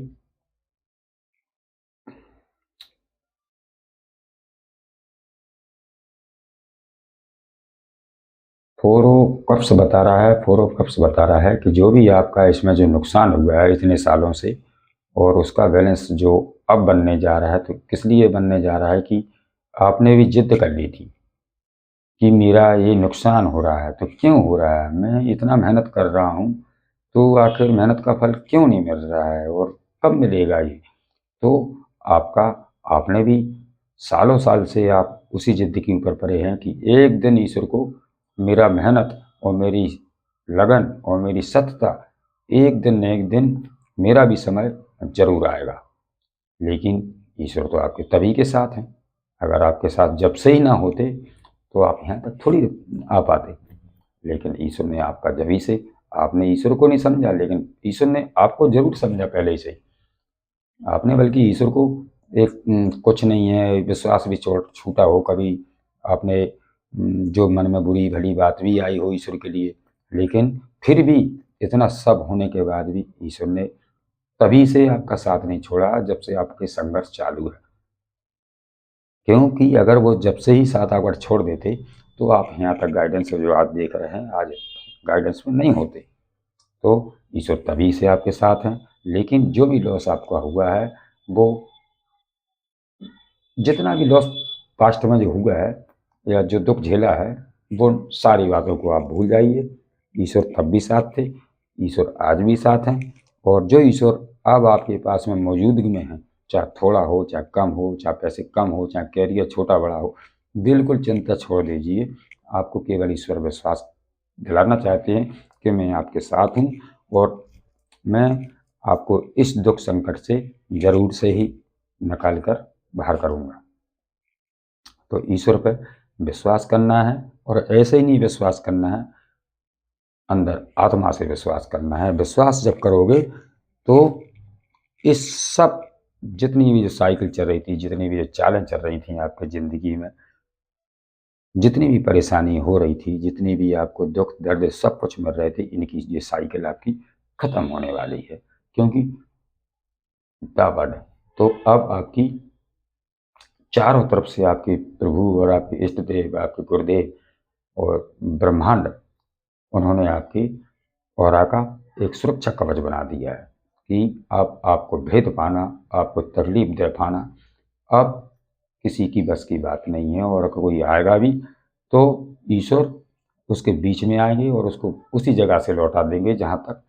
4 ऑफ कप्स बता रहा है, 4 ऑफ कप्स बता रहा है कि जो भी आपका इसमें जो नुकसान हुआ है इतने सालों से, और उसका बैलेंस जो अब बनने जा रहा है, तो किस लिए बनने जा रहा है कि आपने भी जिद कर ली थी कि मेरा ये नुकसान हो रहा है। तो क्यों हो रहा है? मैं इतना मेहनत कर रहा हूँ, तो आखिर मेहनत का फल क्यों नहीं मिल रहा है और कब मिलेगा ये? तो आपने भी सालों साल से आप उसी जिद के ऊपर पड़े हैं कि एक दिन ईश्वर को मेरा मेहनत और मेरी लगन और मेरी सत्यता, एक दिन न एक दिन मेरा भी समय जरूर आएगा। लेकिन ईश्वर तो आपके तभी के साथ हैं। अगर आपके साथ जब से ही ना होते तो आप यहाँ तक थोड़ी आ पाते। लेकिन ईश्वर ने आपका जभी से, आपने ईश्वर को नहीं समझा, लेकिन ईश्वर ने आपको जरूर समझा पहले से। आपने बल्कि ईश्वर को एक कुछ नहीं है, विश्वास भी छूटा हो कभी, आपने जो मन में बुरी भली बात भी आई हो ईश्वर के लिए, लेकिन फिर भी इतना सब होने के बाद भी ईश्वर ने तभी से आपका साथ नहीं छोड़ा जब से आपके संघर्ष चालू है। क्योंकि अगर वो जब से ही साथ अगर छोड़ देते तो आप यहाँ तक गाइडेंस जो आप देख रहे हैं आज गाइडेंस में नहीं होते। तो ईश्वर तभी से आपके साथ हैं। लेकिन जो भी लॉस आपका हुआ है, वो जितना भी लॉस पास्ट में जो हुआ है या जो दुख झेला है, वो सारी बातों को आप भूल जाइए। ईश्वर तब भी साथ थे, ईश्वर आज भी साथ हैं। और जो ईश्वर अब आपके पास में मौजूदगी में है, चाहे थोड़ा हो, चाहे कम हो, चाहे पैसे कम हो, चाहे कैरियर छोटा बड़ा हो, बिल्कुल चिंता छोड़ दीजिए। आपको केवल ईश्वर विश्वास दिलाना चाहते हैं कि मैं आपके साथ हूँ और मैं आपको इस दुख संकट से जरूर से ही निकाल कर बाहर करूँगा। तो ईश्वर पर विश्वास करना है, और ऐसे ही नहीं विश्वास करना है, अंदर आत्मा से विश्वास करना है। विश्वास जब करोगे तो इस सब जितनी भी जो साइकिल चल रही थी, जितनी भी जो चालें चल रही थी आपकी ज़िंदगी में, जितनी भी परेशानी हो रही थी, जितनी भी आपको दुख दर्द सब कुछ मिल रहे थे, इनकी ये साइकिल आपकी खत्म होने वाली है। क्योंकि दावड़ तो अब आपकी चारों तरफ से आपके प्रभु और आपके इष्ट देव, आपके गुरुदेव और ब्रह्मांड, उन्होंने आपकी ऑरा का एक सुरक्षा कवच बना दिया है कि अब आपको भेद पाना, आपको तकलीफ दे पाना अब किसी की बस की बात नहीं है। और कोई आएगा भी तो ईश्वर उसके बीच में आएंगे और उसको उसी जगह से लौटा देंगे जहाँ तक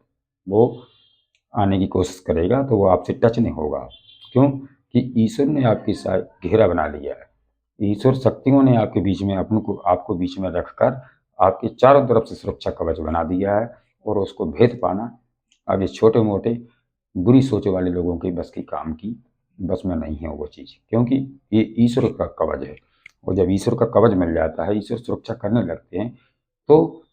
वो आने की कोशिश करेगा, तो वो आपसे टच नहीं होगा। क्यों? कि ईश्वर ने आपके साथ घेरा बना लिया है। ईश्वर शक्तियों ने आपके बीच में आपको बीच में रखकर आपके चारों तरफ से सुरक्षा कवच बना दिया है, और उसको भेद पाना अब ये छोटे मोटे बुरी सोच वाले लोगों के बस की काम की बस में नहीं है वो चीज़, क्योंकि ये ईश्वर का कवच है। और जब ईश्वर का कवच मिल जाता है, ईश्वर सुरक्षा करने लगते हैं, तो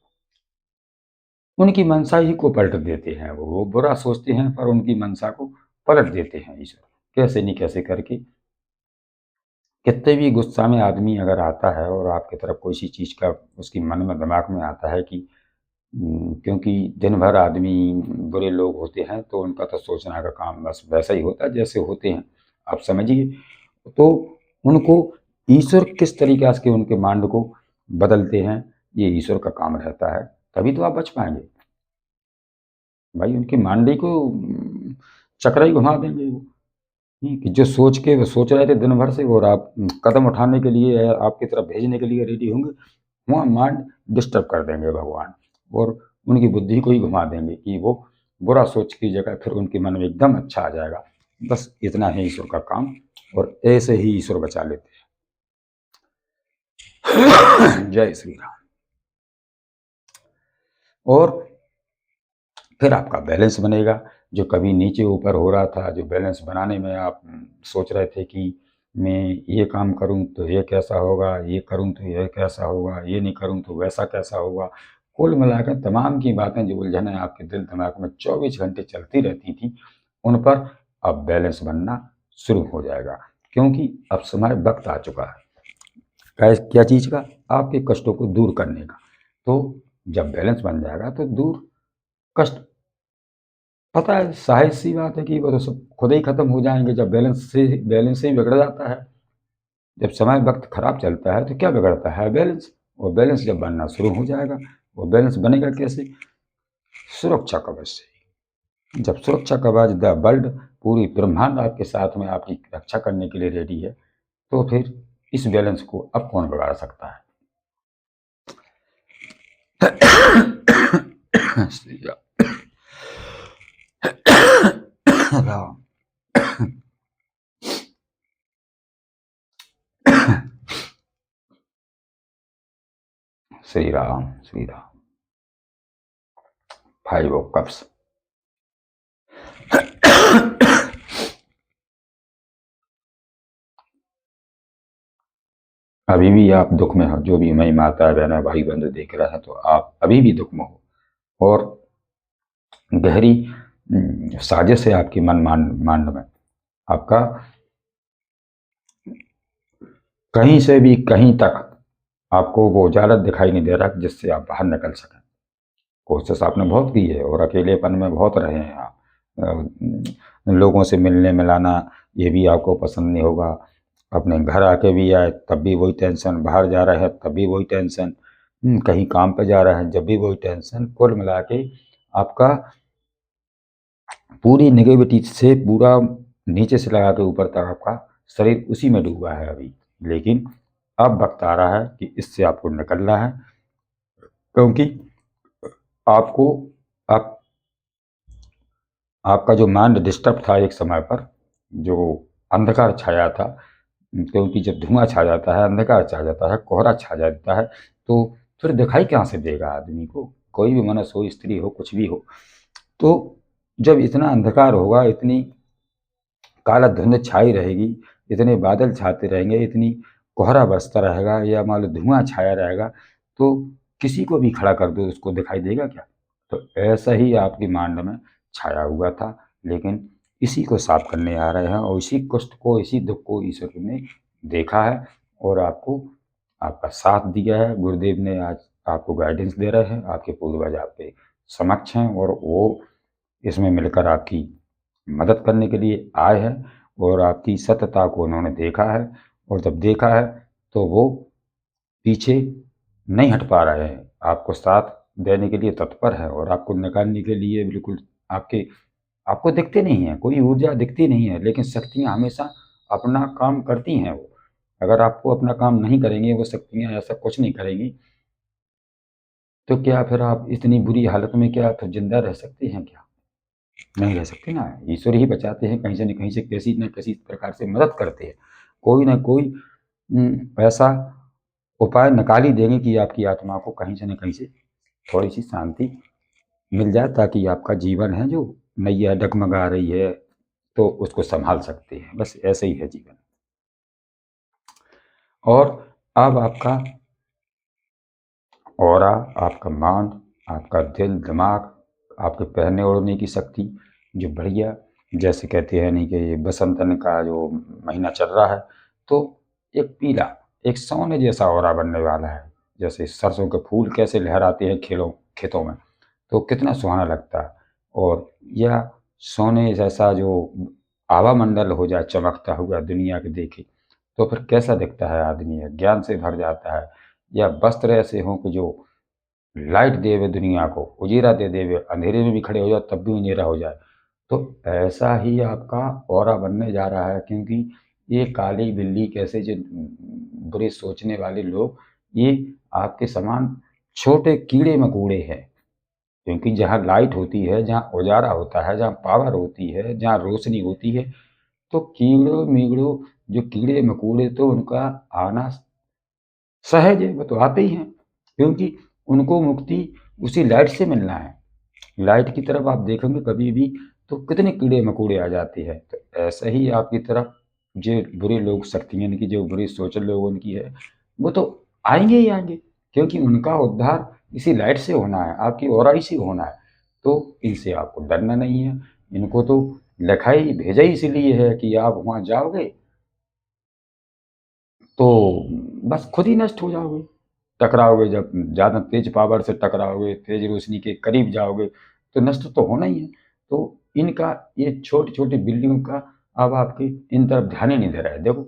उनकी मंशा ही को पलट देते हैं। वो बुरा सोचते हैं पर उनकी मंशा को पलट देते हैं ईश्वर, कैसे नहीं कैसे करके। कितने भी गुस्सा में आदमी अगर आता है और आपकी तरफ कोई सी चीज़ का उसकी मन में दिमाग में आता है कि क्योंकि दिन भर आदमी बुरे लोग होते हैं, तो उनका तो सोचना का काम बस वैसा ही होता है जैसे होते हैं, आप समझिए। तो उनको ईश्वर किस तरीके से उनके माइंड को बदलते हैं, ये ईश्वर का काम रहता है, तभी तो आप बच पाएंगे भाई। उनकी मांडी को चक्रा ही घुमा देंगे वो, कि जो सोच के वो सोच रहे थे दिन भर से, और आप कदम उठाने के लिए आपकी तरफ भेजने के लिए रेडी होंगे, वहाँ माइंड डिस्टर्ब कर देंगे भगवान, और उनकी बुद्धि को ही घुमा देंगे कि वो बुरा सोच की जगह फिर उनके मन में एकदम अच्छा आ जाएगा। बस इतना है ईश्वर का काम, और ऐसे ही ईश्वर बचा लेते हैं। जय श्री राम। और फिर आपका बैलेंस बनेगा, जो कभी नीचे ऊपर हो रहा था, जो बैलेंस बनाने में आप सोच रहे थे कि मैं ये काम करूं तो ये कैसा होगा, ये करूं तो ये कैसा होगा, ये नहीं करूं तो वैसा कैसा होगा, कुल मिलाकर तमाम की बातें जो उलझनें आपके दिल दिमाग में 24 घंटे चलती रहती थी, उन पर अब बैलेंस बनना शुरू हो जाएगा, क्योंकि अब समय वक्त आ चुका है क्या चीज़ का, आपके कष्टों को दूर करने का। तो जब बैलेंस बन जाएगा तो दूर कष्ट, पता है साहिल सी बात है कि वो तो सब खुद ही खत्म हो जाएंगे जब बैलेंस से ही बिगड़ जाता है। जब समय वक्त खराब चलता है तो क्या बिगड़ता है, बैलेंस। और बैलेंस जब बनना शुरू हो जाएगा, वो बैलेंस बनेगा कैसे, सुरक्षा कवच से। जब सुरक्षा कवच द वर्ल्ड, पूरी ब्रह्मांड आपके साथ में आपकी रक्षा करने के लिए रेडी है, तो फिर इस बैलेंस को अब कौन बिगाड़ सकता है। श्री राम। श्री राम श्री राम। 5 of Cups। अभी भी आप दुख में हो, जो भी मई माता बहना भाई बंधु देख रहा है, तो आप अभी भी दुख में हो, और गहरी साजिश है आपकी मन मांड में आपका, कहीं से भी कहीं तक आपको वो उजाला दिखाई नहीं दे रहा जिससे आप बाहर निकल सकें। कोशिश आपने बहुत की है, और अकेलेपन में बहुत रहे हैं आप, लोगों से मिलने मिलाना ये भी आपको पसंद नहीं होगा, अपने घर आके भी आए तब भी वही टेंशन, बाहर जा रहे हैं तब भी वही टेंशन, कहीं काम पे जा रहे हैं जब भी वही टेंशन। कुल मिला के आपका पूरी नेगेटिविटी से पूरा नीचे से लगा के ऊपर तक आपका शरीर उसी में डूबा है अभी। लेकिन अब वक्त आ रहा है कि इससे आपको निकलना है, क्योंकि आपको आप आपका जो माइंड डिस्टर्ब था एक समय पर, जो अंधकार छाया था, क्योंकि जब धुआं छा जाता है, अंधकार छा जाता है, कोहरा छा जाता है, तो फिर दिखाई कहाँ से देगा आदमी को, कोई भी मनुष्य हो, स्त्री हो, कुछ भी हो। तो जब इतना अंधकार होगा, इतनी काला धुंध छाई रहेगी, इतने बादल छाते रहेंगे, इतनी कोहरा बरसता रहेगा, या मान लो धुआं छाया रहेगा, तो किसी को भी खड़ा कर दो उसको दिखाई देगा क्या। तो ऐसा ही आपकी माइंड में छाया हुआ था, लेकिन इसी को साफ करने आ रहे हैं, और इसी कष्ट को, इसी दुख को ईश्वर ने देखा है, और आपको आपका साथ दिया है। गुरुदेव ने आज आपको गाइडेंस दे रहे हैं, आपके पूर्वज आपके समक्ष हैं, और वो इसमें मिलकर आपकी मदद करने के लिए आए हैं, और आपकी सत्यता को उन्होंने देखा है, और जब देखा है तो वो पीछे नहीं हट पा रहे हैं, आपको साथ देने के लिए तत्पर है, और आपको निकालने के लिए बिल्कुल आपके आपको दिखते नहीं है, कोई ऊर्जा दिखती नहीं है, लेकिन शक्तियाँ हमेशा अपना काम करती हैं। वो अगर आपको अपना काम नहीं करेंगे, वो शक्तियाँ ऐसा कुछ नहीं करेंगी, तो क्या फिर आप इतनी बुरी हालत में क्या फिर जिंदा रह सकते हैं क्या। नहीं रह सकते ना, ईश्वर ही बचाते हैं, कहीं से न कहीं से कैसी न किसी प्रकार से मदद करते हैं, कोई ना कोई ऐसा उपाय निकाल ही देंगे कि आपकी आत्मा को कहीं से न कहीं से थोड़ी सी शांति मिल जाए, ताकि आपका जीवन है जो नैया डगमगा रही है तो उसको संभाल सकते हैं। बस ऐसे ही है जीवन। और अब आपका ऑरा, आपका माइंड, आपका दिल दिमाग, आपके पहनने ओढ़ने की शक्ति जो बढ़िया, जैसे कहते हैं नहीं कि ये बसंतन का जो महीना चल रहा है, तो एक पीला, एक सोने जैसा ऑरा बनने वाला है। जैसे सरसों के फूल कैसे लहराते हैं खेतों में, तो कितना सुहाना लगता है। और यह सोने जैसा जो आवामंडल हो जाए चमकता हुआ दुनिया के देखे, तो फिर कैसा दिखता है आदमी, है ज्ञान से भर जाता है। या वस्त्र ऐसे हों कि जो लाइट दे हुए दुनिया को, उजियारा दे देवे, अंधेरे में भी खड़े हो जाओ तब भी उजियारा हो जाए। तो ऐसा ही आपका ऑरा बनने जा रहा है, क्योंकि ये काली बिल्ली कैसे जो बुरे सोचने वाले लोग, ये आपके समान छोटे कीड़े मकोड़े हैं। क्योंकि जहाँ लाइट होती है, जहाँ उजाला होता है, जहाँ पावर होती है, जहाँ रोशनी होती है, तो कीड़ों मीड़ों जो कीड़े मकोड़े तो उनका आना सहज है, वो तो आते ही हैं, क्योंकि उनको मुक्ति उसी लाइट से मिलना है। लाइट की तरफ आप देखोगे कभी भी तो कितने कीड़े मकोड़े आ जाते हैं। तो ऐसा ही आपकी तरफ जो बुरे लोग, शक्तियाँ की जो बुरी सोच लोगों की है, वो तो आएंगे ही आएंगे, क्योंकि उनका उद्धार इसी लाइट से होना है, आपकी ओराई से होना है। तो इनसे आपको डरना नहीं है। इनको तो लिखा ही भेजा ही इसलिए है कि आप वहाँ जाओगे तो बस खुद ही नष्ट हो जाओगे। टकराओगे, जब ज़्यादा तेज पावर से टकराओगे, तेज रोशनी के करीब जाओगे, तो नष्ट तो होना ही है। तो इनका ये छोटी छोटी बिल्लियों का अब आपके इन तरफ ध्यान ही नहीं दे रहा है। देखो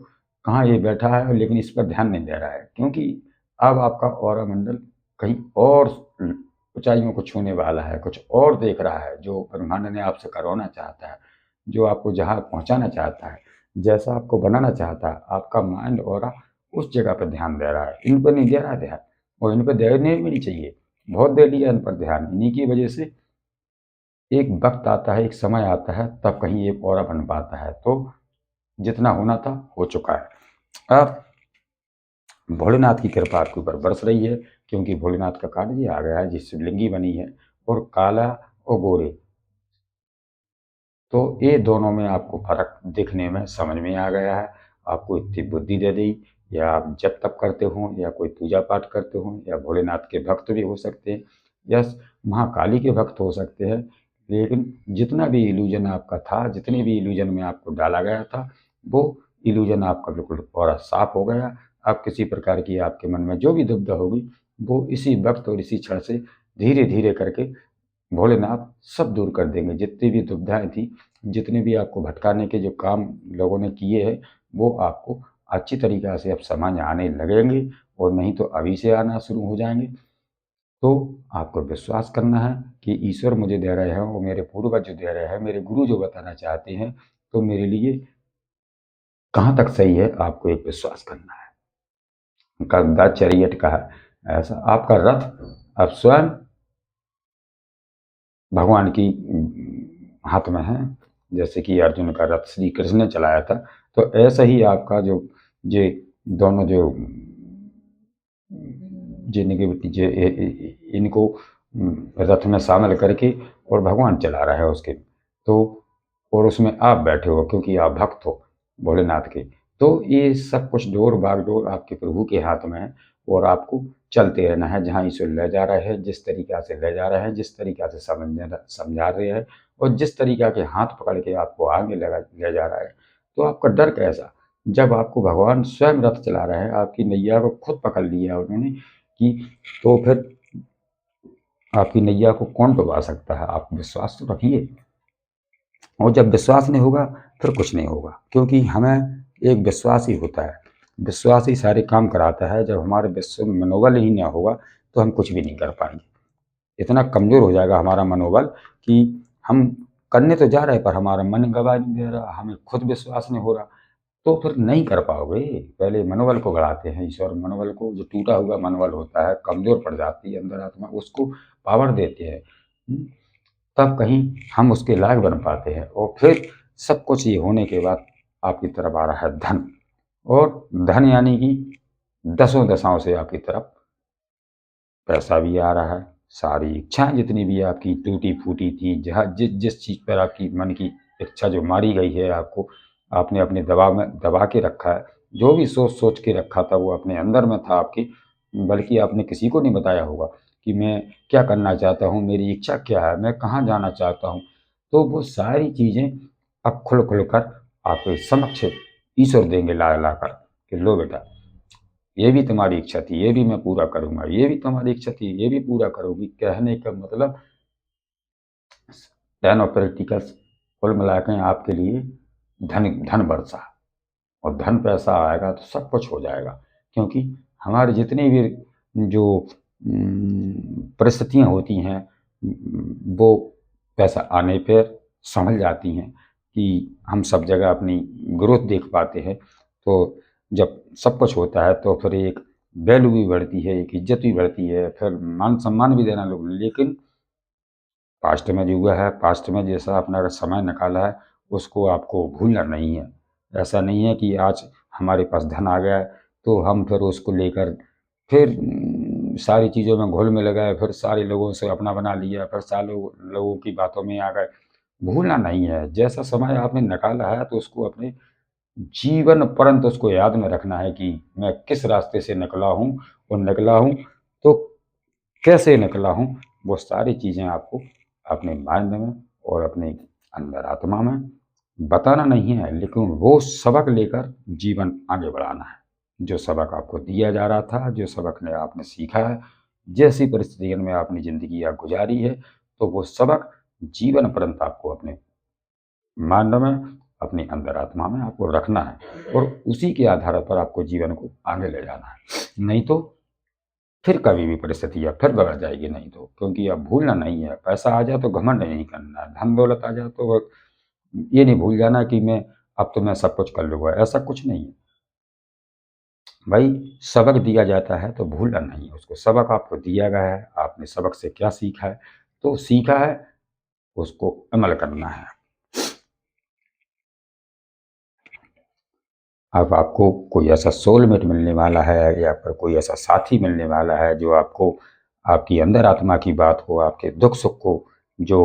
कहाँ ये बैठा है, लेकिन इस पर ध्यान नहीं दे रहा है, क्योंकि अब आपका ऑरा मंडल कहीं और ऊंचाइयों को छूने वाला है, कुछ और देख रहा है जो ब्रह्मांड ने आपसे करवाना चाहता है, जो आपको जहाँ पहुँचाना चाहता है, जैसा आपको बनाना चाहता है। आपका माइंड ऑरा उस जगह पर ध्यान दे रहा है, इन पर नहीं दे रहा है ध्यान, और इन पर देने भी नहीं चाहिए। बहुत दे लिया इन पर ध्यान, इन्हीं की वजह से एक वक्त आता है, एक समय आता है, तब कहीं एक ऑरा बन पाता है। तो जितना होना था हो चुका है। अब भोलेनाथ की कृपा आपके ऊपर बरस रही है, क्योंकि भोलेनाथ का कार्ड ये आ गया है, जिस शिवलिंगी बनी है, और काला और गोरे, तो ये दोनों में आपको फर्क दिखने में समझ में आ गया है। आपको इतनी बुद्धि दे दी, या आप जप तप करते हो, या कोई पूजा पाठ करते हो, या भोलेनाथ के भक्त भी हो सकते हैं, या महाकाली के भक्त हो सकते हैं। लेकिन जितना भी इल्यूजन आपका था, जितने भी इल्यूजन में आपको डाला गया था, वो इल्यूजन आपका बिल्कुल और साफ हो गया। अब किसी प्रकार की आपके मन में जो भी दुविधा होगी, वो इसी वक्त और इसी क्षण से धीरे धीरे करके भोलेनाथ सब दूर कर देंगे। जितनी भी दुविधाएं थी, जितने भी आपको भटकाने के जो काम लोगों ने किए हैं, वो आपको अच्छी तरीक़ा से अब समझ आने लगेंगे, और नहीं तो अभी से आना शुरू हो जाएंगे। तो आपको विश्वास करना है कि ईश्वर मुझे दे रहे हैं, और मेरे पूर्वज जो दे रहे हैं, मेरे गुरु जो बताना चाहते हैं, तो मेरे लिए कहाँ तक सही है, आपको एक विश्वास करना है। उनका द चैरियट का है ऐसा, आपका रथ अब स्वयं भगवान की हाथ में है। जैसे कि अर्जुन का रथ श्री कृष्ण ने चलाया था, तो ऐसा ही आपका जो ये दोनों जो जे निगेटिविटी जे इनको रथ में शामिल करके और भगवान चला रहा है उसके, तो और उसमें आप बैठे हो क्योंकि आप भक्त हो भोलेनाथ के। तो ये सब कुछ डोर बागडोर आपके प्रभु के हाथ में है, और आपको चलते रहना है जहाँ ईश्वर ले जा रहे हैं, जिस तरीक़ा से ले जा रहे हैं, जिस तरीक़ा से समझा रहे हैं, और जिस तरीक़ा के हाथ पकड़ के आपको आगे ले जा रहा है। तो आपका डर कैसा, जब आपको भगवान स्वयं रथ चला रहे हैं, आपकी नैया को खुद पकड़ लिया उन्होंने कि, तो फिर आपकी नैया को कौन डुबा सकता है। आप विश्वास तो रखिए, और जब विश्वास नहीं होगा फिर कुछ नहीं होगा, क्योंकि हमें एक विश्वास ही होता है, विश्वास ही सारे काम कराता है। जब हमारे विश्व में मनोबल ही ना होगा तो हम कुछ भी नहीं कर पाएंगे। इतना कमज़ोर हो जाएगा हमारा मनोबल कि हम करने तो जा रहे हैं, पर हमारा मन गवाह नहीं दे रहा, हमें खुद विश्वास नहीं हो रहा, तो फिर नहीं कर पाओगे। पहले मनोबल को बढ़ाते हैं ईश्वर, मनोबल को, जो टूटा हुआ मनोबल होता है, कमज़ोर पड़ जाती है अंदर आत्मा, उसको पावर देते हैं। तब कहीं हम उसके लायक बन पाते हैं। और फिर सब कुछ ये होने के बाद आपकी तरफ आ रहा है धन, और धन यानी कि दसों दशाओं से आपकी तरफ पैसा भी आ रहा है। सारी इच्छाएं जितनी भी आपकी टूटी फूटी थी, जहाँ जिस जिस चीज़ पर आपकी मन की इच्छा जो मारी गई है आपको, आपने अपने दबाव में दबा के रखा है, जो भी सोच सोच के रखा था वो अपने अंदर में था आपकी, बल्कि आपने किसी को नहीं बताया होगा कि मैं क्या करना चाहता हूँ, मेरी इच्छा क्या है, मैं कहाँ जाना चाहता हूँ। तो वो सारी चीज़ें अब खुल खुल कर आपके समक्ष ईश्वर देंगे ला ला कर कि लो बेटा, ये भी तुम्हारी इच्छा थी, ये भी मैं पूरा करूँगा, ये भी तुम्हारी इच्छा थी, ये भी पूरा करोगी। कहने का मतलब 10 ऑफ पेंटिकल्स कुल मिला के आपके लिए धन धन बरसा, और धन पैसा आएगा तो सब कुछ हो जाएगा। क्योंकि हमारे जितनी भी जो परिस्थितियाँ होती हैं, वो पैसा आने पर संभल जाती हैं कि हम सब जगह अपनी ग्रोथ देख पाते हैं। तो जब सब कुछ होता है तो फिर एक वैल्यू भी बढ़ती है, एक इज्जत भी बढ़ती है, फिर मान सम्मान भी देना लोग। लेकिन पास्ट में जो हुआ है, पास्ट में जैसा अपना अगर समय निकाला है, उसको आपको भूलना नहीं है। ऐसा नहीं है कि आज हमारे पास धन आ गया है तो हम फिर उसको लेकर फिर सारी चीज़ों में घुल मिल गए, फिर सारे लोगों से अपना बना लिया, फिर सारे लोगों की बातों में आ गए। भूलना नहीं है। जैसा समय आपने निकाला है तो उसको अपने जीवन पर्यंत उसको याद में रखना है कि मैं किस रास्ते से निकला हूँ, और निकला हूँ तो कैसे निकला हूँ। वो सारी चीज़ें आपको अपने माइंड में और अपने अंदर आत्मा में बताना नहीं है, लेकिन वो सबक लेकर जीवन आगे बढ़ाना है। जो सबक आपको दिया जा रहा था, जो सबक ने आपने सीखा है, जैसी परिस्थितियों में आपने ज़िंदगी आप गुजारी है, तो वो सबक जीवन पर्यंत आपको अपने माइंड में, अपनी अंतरात्मा में आपको रखना है, और उसी के आधार पर आपको जीवन को आगे ले जाना है। नहीं तो फिर कभी भी परिस्थिति या फिर बिगड़ जाएगी। नहीं तो, क्योंकि अब भूलना नहीं है, पैसा आ जाए तो घमंड नहीं करना है, धन दौलत आ जाए तो ये नहीं भूल जाना कि मैं अब तो मैं सब कुछ कर लूँगा, ऐसा कुछ नहीं है। भाई, सबक दिया जाता है तो भूलना नहीं है उसको। सबक आपको दिया गया है, आपने सबक से क्या सीखा है, तो सीखा है, उसको अमल करना है। अब आपको कोई ऐसा सोलमेट मिलने वाला है, या फिर कोई ऐसा साथी मिलने वाला है जो आपको आपकी अंदर आत्मा की बात को, आपके दुख सुख को जो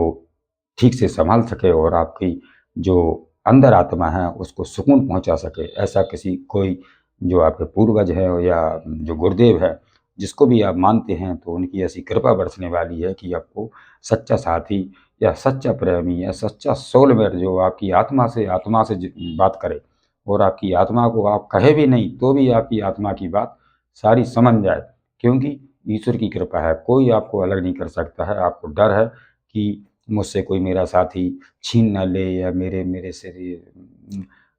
ठीक से संभाल सके, और आपकी जो अंदर आत्मा है उसको सुकून पहुंचा सके। ऐसा किसी कोई जो आपके पूर्वज है या जो गुरुदेव है, जिसको भी आप मानते हैं, तो उनकी ऐसी कृपा बरसने वाली है कि आपको सच्चा साथी या सच्चा प्रेमी या सच्चा सोलमेट जो आपकी आत्मा से बात करे, और आपकी आत्मा को आप कहे भी नहीं तो भी आपकी आत्मा की बात सारी समझ जाए। क्योंकि ईश्वर की कृपा है, कोई आपको अलग नहीं कर सकता है। आपको डर है कि मुझसे कोई मेरा साथी छीन ना ले, या मेरे मेरे से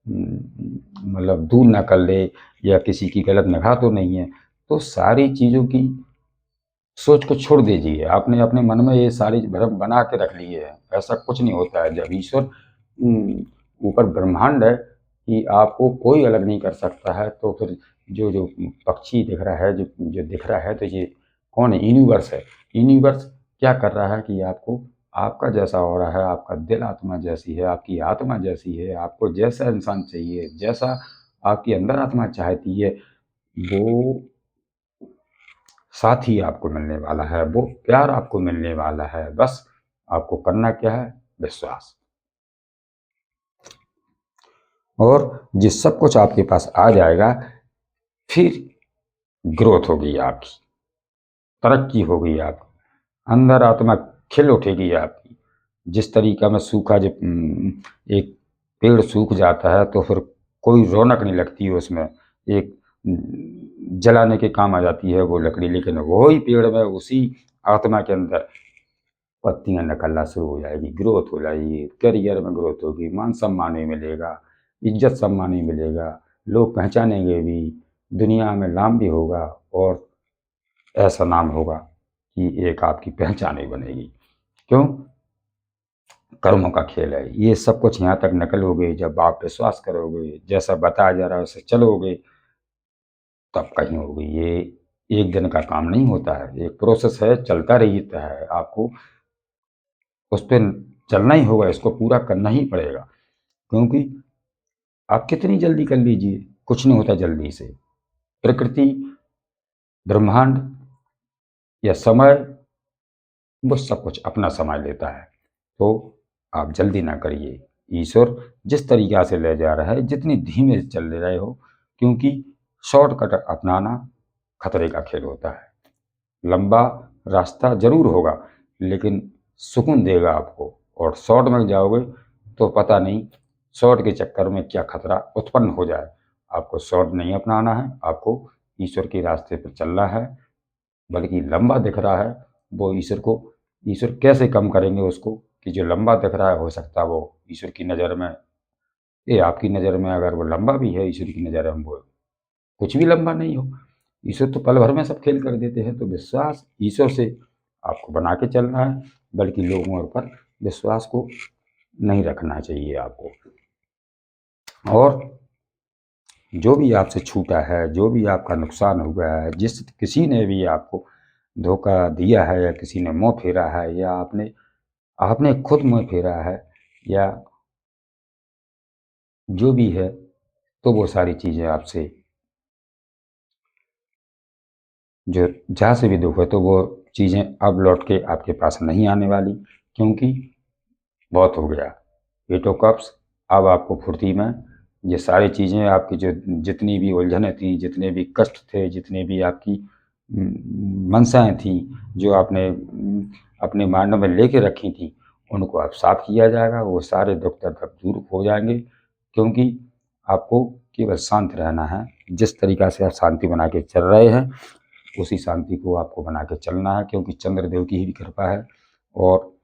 मतलब दूर ना कर ले, या किसी की गलत निगाह तो नहीं है। तो सारी चीज़ों की सोच को छोड़ दीजिए। आपने अपने मन में ये सारी भ्रम बना के रख लिए हैं, ऐसा कुछ नहीं होता है। जब ईश्वर ऊपर ब्रह्मांड है कि आपको कोई अलग नहीं कर सकता है, तो फिर जो जो पक्षी दिख रहा है, जो जो दिख रहा है, तो ये कौन है? यूनिवर्स है। यूनिवर्स क्या कर रहा है कि आपको आपका जैसा हो रहा है, आपका दिल आत्मा जैसी है, आपकी आत्मा जैसी है, आपको जैसा इंसान चाहिए, जैसा आपकी अंदर आत्मा चाहती है, वो साथी आपको मिलने वाला है, वो प्यार आपको मिलने वाला है। बस आपको करना क्या है? विश्वास। और ये सब कुछ आपके पास आ जाएगा, फिर ग्रोथ होगी आपकी, तरक्की होगी आपकी, अंदर आत्मा खिल उठेगी आपकी। जिस तरीका में सूखा जब एक पेड़ सूख जाता है तो फिर कोई रौनक नहीं लगती है उसमें, एक जलाने के काम आ जाती है वो लकड़ी, लेकिन वही पेड़ में उसी आत्मा के अंदर पत्तियाँ निकलना शुरू हो जाएगी, ग्रोथ हो जाएगी, करियर में ग्रोथ होगी, मान सम्मान भी मिलेगा, इज्जत सम्मान भी मिलेगा, लोग पहचानेंगे भी, दुनिया में नाम भी होगा, और ऐसा नाम होगा कि एक आपकी पहचान ही बनेगी। क्यों? कर्मों का खेल है ये सब कुछ। यहाँ तक निकलोगे, जब आप विश्वास करोगे, जैसा बताया जा रहा है वैसे चलोगे, तब कहीं होगी। ये एक दिन का काम नहीं होता है, एक प्रोसेस है, चलता रहता है। आपको उस पर चलना ही होगा, इसको पूरा करना ही पड़ेगा। क्योंकि आप कितनी जल्दी कर लीजिए, कुछ नहीं होता जल्दी से। प्रकृति, ब्रह्मांड या समय, वो सब कुछ अपना समय लेता है। तो आप जल्दी ना करिए। ईश्वर जिस तरीक़ा से ले जा रहा है, जितनी धीमे चल रहे हो, क्योंकि शॉर्टकट अपनाना खतरे का खेल होता है। लंबा रास्ता ज़रूर होगा, लेकिन सुकून देगा आपको। और शॉर्ट में जाओगे तो पता नहीं शॉर्ट के चक्कर में क्या खतरा उत्पन्न हो जाए। आपको शॉर्ट नहीं अपनाना है, आपको ईश्वर के रास्ते पर चलना है। बल्कि लंबा दिख रहा है वो ईश्वर कैसे कम करेंगे उसको, कि जो लंबा दिख रहा है हो सकता है वो ईश्वर की नज़र में, ये आपकी नज़र में अगर वो लंबा भी है, ईश्वर की नज़र में वो कुछ भी लंबा नहीं हो। ईश्वर तो पल भर में सब खेल कर देते हैं। तो विश्वास ईश्वर से आपको बना के चलना है, बल्कि लोगों पर विश्वास को नहीं रखना चाहिए आपको। और जो भी आपसे छूटा है, जो भी आपका नुकसान हुआ है, जिस किसी ने भी आपको धोखा दिया है, या किसी ने मुँह फेरा है, या आपने आपने खुद मुँह फेरा है, या जो भी है, तो वो सारी चीज़ें आपसे, जो जहाँ से भी दुख है, तो वो चीज़ें अब लौट के आपके पास नहीं आने वाली। क्योंकि बहुत हो गया। एट ओ कप्स, अब आपको फुर्ती में ये सारी चीज़ें आपकी, जो जितनी भी उलझनें थी, जितने भी कष्ट थे, जितने भी आपकी मंशाएँ थीं, जो आपने अपने माइंड में लेके रखी थी, उनको अब साफ़ किया जाएगा। वो सारे दुख दर्द अब दूर हो जाएंगे। क्योंकि आपको केवल शांत रहना है। जिस तरीक़ा से आप शांति बना के चल रहे हैं, उसी शांति को आपको बना के चलना है। क्योंकि चंद्रदेव की ही कृपा है। और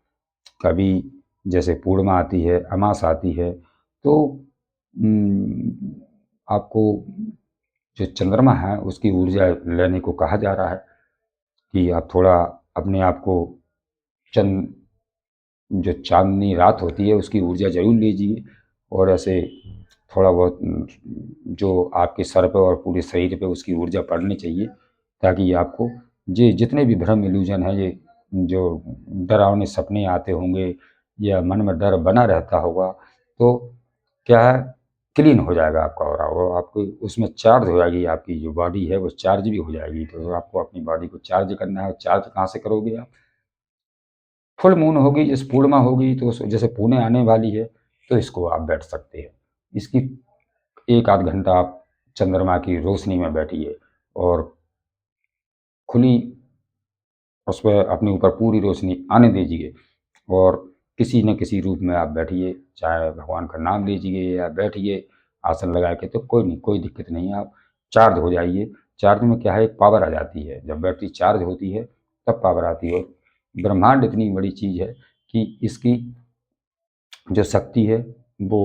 कभी जैसे पूर्णिमा आती है, अमास आती है, तो आपको जो चंद्रमा है उसकी ऊर्जा लेने को कहा जा रहा है, कि आप थोड़ा अपने आप को चंद जो चांदनी रात होती है उसकी ऊर्जा ज़रूर लीजिए। और ऐसे थोड़ा बहुत जो आपके सर पे और पूरे शरीर पे उसकी ऊर्जा पड़नी चाहिए, ताकि आपको ये जितने भी भ्रम इल्यूजन है, ये जो डरावने सपने आते होंगे, या मन में डर बना रहता होगा, तो क्या है, क्लीन हो जाएगा आपका ऑरा। वो आपको उसमें चार्ज हो जाएगी, आपकी जो बॉडी है वो चार्ज भी हो जाएगी। तो आपको अपनी बॉडी को चार्ज करना है। और चार्ज कहाँ से करोगे आप? फुल मून होगी, जैसे पूर्णिमा होगी, तो जैसे पूर्णे आने वाली है, तो इसको आप बैठ सकते हैं। इसकी 1 आध घंटा आप चंद्रमा की रोशनी में बैठिए, और खुली उस पे अपने ऊपर पूरी रोशनी आने दीजिए। और किसी न किसी रूप में आप बैठिए, चाहे भगवान का नाम लीजिए या बैठिए आसन लगा के, तो कोई नहीं, कोई दिक्कत नहीं है। आप चार्ज हो जाइए। चार्ज में क्या है, एक पावर आ जाती है। जब बैटरी चार्ज होती है तब पावर आती है। और ब्रह्मांड इतनी बड़ी चीज़ है कि इसकी जो शक्ति है वो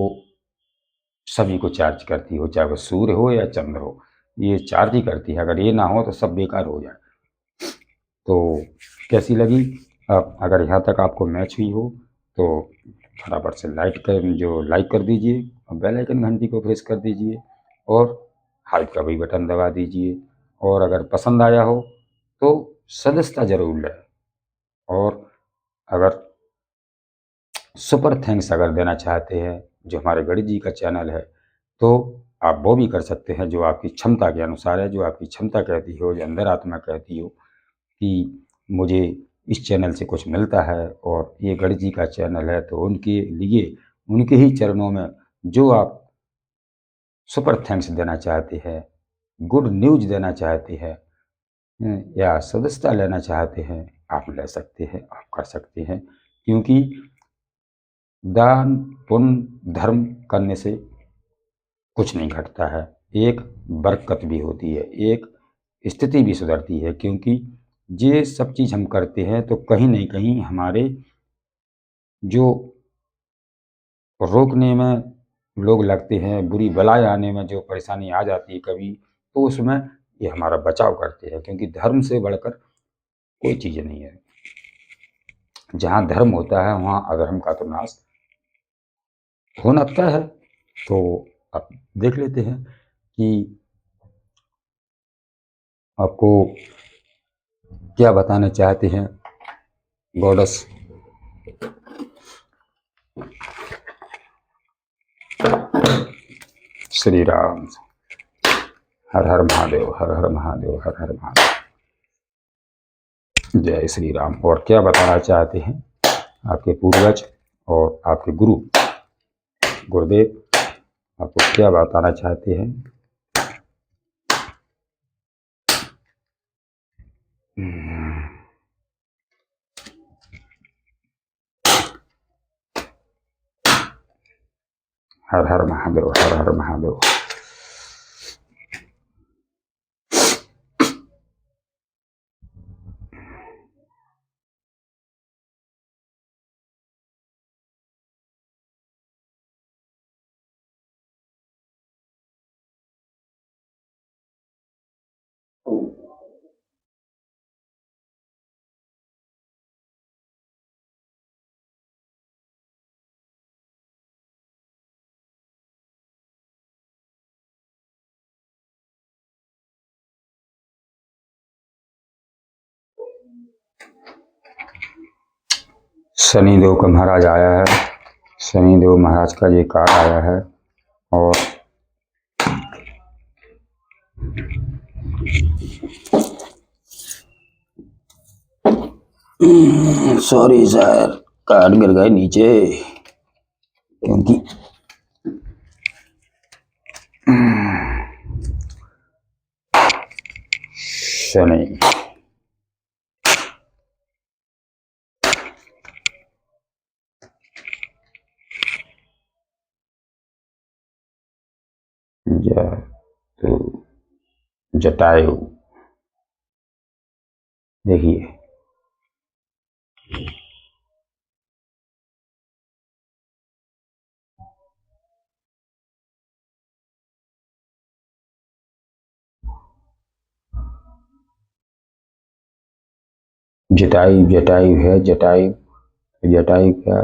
सभी को चार्ज करती हो, चाहे वो सूर्य हो या चंद्र हो, ये चार्ज ही करती है। अगर ये ना हो तो सब बेकार हो जाए। तो कैसी लगी? अगर यहाँ तक आपको मैच हुई हो तो फटाफट से लाइक कर दीजिए, और बेल आइकन घंटी को प्रेस कर दीजिए, और हाइप का भी बटन दबा दीजिए। और अगर पसंद आया हो तो सदस्यता ज़रूर लें। और अगर सुपर थैंक्स अगर देना चाहते हैं, जो हमारे गणित जी का चैनल है, तो आप वो भी कर सकते हैं, जो आपकी क्षमता के अनुसार है। जो आपकी क्षमता कहती हो, जो अंदर आत्मा कहती हो कि मुझे इस चैनल से कुछ मिलता है, और ये गणित जी का चैनल है, तो उनके लिए, उनके ही चरणों में जो आप सुपर थैंक्स देना चाहते हैं, गुड न्यूज़ देना चाहते हैं, या सदस्यता लेना चाहते हैं, आप ले सकते हैं, आप कर सकते हैं। क्योंकि दान, पुण्य, धर्म करने से कुछ नहीं घटता है। एक बरकत भी होती है, एक स्थिति भी सुधरती है। क्योंकि ये सब चीज़ हम करते हैं तो कहीं न कहीं हमारे जो रोकने में लोग लगते हैं, बुरी बलाएँ आने में जो परेशानी आ जाती है कभी, तो उसमें ये हमारा बचाव करते हैं। क्योंकि धर्म से बढ़कर कोई चीज़ नहीं है। जहाँ धर्म होता है वहाँ अधर्म का तो नाश होना तय है। तो आप देख लेते हैं कि आपको क्या बताना चाहते हैं गॉडेस। श्री राम। हर हर महादेव, हर हर महादेव, हर हर महादेव। जय श्री राम। और क्या बताना चाहते हैं आपके पूर्वज और आपके गुरुदेव आपको क्या बताना चाहते हैं? हर हर महादेव, हर हर महादेव। शनिदेव का महाराज आया है, शनिदेव महाराज का ये कार्ड आया है। और सॉरी सर, कार्ड गिर गए नीचे क्योंकि शनि जटायु देखिए, जटायु जटायु है, जटायु जटायु क्या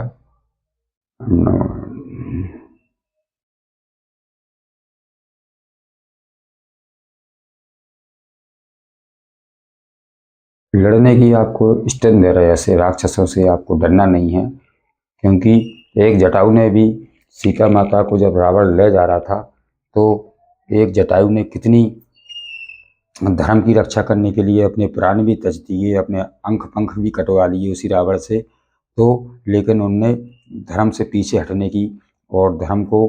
लड़ने की आपको स्ट्रेंथ दे रहे हैं। ऐसे राक्षसों से आपको डरना नहीं है, क्योंकि एक जटायु ने भी सीता माता को जब रावण ले जा रहा था तो एक जटायु ने कितनी धर्म की रक्षा करने के लिए अपने प्राण भी त्यज दिए, अपने अंख पंख भी कटवा लिए उसी रावण से। तो लेकिन उनने धर्म से पीछे हटने की और धर्म को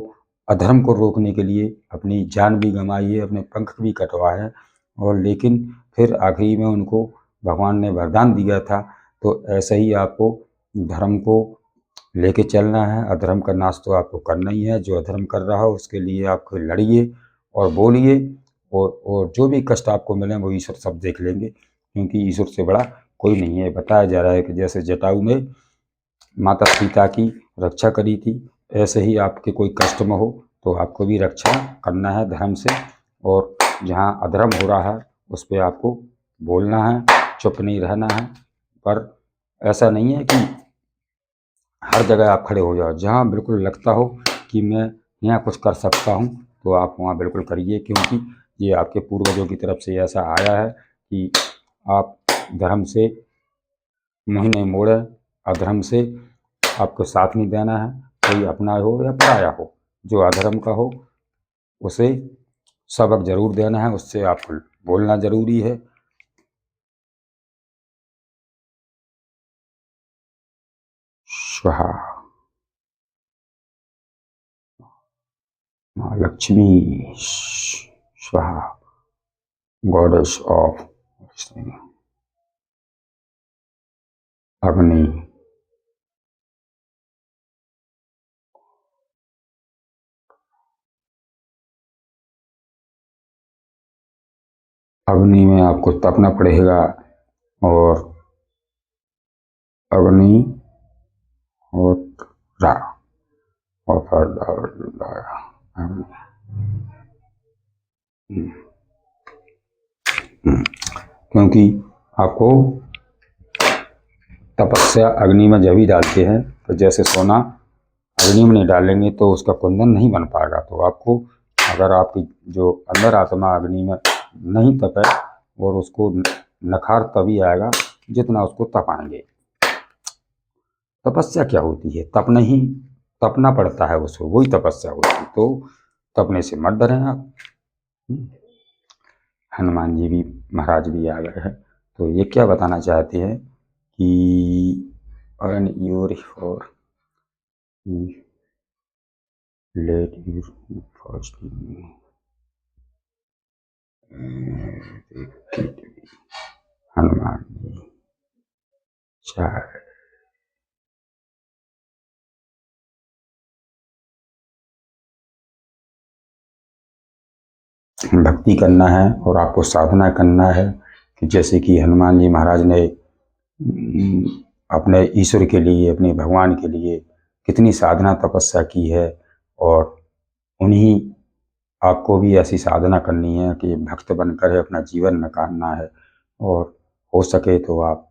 अधर्म को रोकने के लिए अपनी जान भी गंवाई है, अपने पंख भी कटवाए हैं। और लेकिन फिर आखिरी में उनको भगवान ने वरदान दिया था। तो ऐसे ही आपको धर्म को लेके चलना है, अधर्म का नाश तो आपको करना ही है। जो अधर्म कर रहा हो उसके लिए आप लड़िए और बोलिए, और जो भी कष्ट आपको मिले वो ईश्वर सब देख लेंगे, क्योंकि ईश्वर से बड़ा कोई नहीं है। बताया जा रहा है कि जैसे जटायु ने माता सीता की रक्षा करी थी, ऐसे ही आपके कोई कष्ट में हो तो आपको भी रक्षा करना है धर्म से। और जहाँ अधर्म हो रहा है उस पर आपको बोलना है, चुप नहीं रहना है। पर ऐसा नहीं है कि हर जगह आप खड़े हो जाओ। जहाँ बिल्कुल लगता हो कि मैं यहाँ कुछ कर सकता हूँ तो आप वहाँ बिल्कुल करिए, क्योंकि ये आपके पूर्वजों की तरफ से ऐसा आया है कि आप धर्म से मुँह नहीं मोड़े, अधर्म से आपको साथ नहीं देना है। कोई अपना हो या पराया हो, जो अधर्म का हो उसे सबक जरूर देना है, उससे आपको बोलना जरूरी है। स्वाहा। माँ लक्ष्मी स्वाहा, गॉडेस ऑफ अग्नि। अग्नि में आपको तपना पड़ेगा और अग्नि और रा और क्योंकि आपको तपस्या अग्नि में जब ही डालते हैं तो जैसे सोना अग्नि में नहीं डालेंगे तो उसका कुंदन नहीं बन पाएगा। तो आपको अगर आपकी जो अंदर आत्मा अग्नि में नहीं तपे, और उसको नखार तभी आएगा जितना उसको तपाएंगे। तपस्या क्या होती है? तपना पड़ता है उसको, वही तपस्या होती है। तो तो अपने से मत डरें आप। हनुमान जी भी, महाराज भी आ गए हैं। तो ये क्या बताना चाहते हैं कि अर्न योर फॉर लेट यूर फर्स्ट हनुमान जी चाहे भक्ति करना है और आपको साधना करना है कि जैसे कि हनुमान जी महाराज ने अपने ईश्वर के लिए, अपने भगवान के लिए कितनी साधना तपस्या की है, और उन्हीं आपको भी ऐसी साधना करनी है कि भक्त बनकर अपना जीवन नकारना है। और हो सके तो आप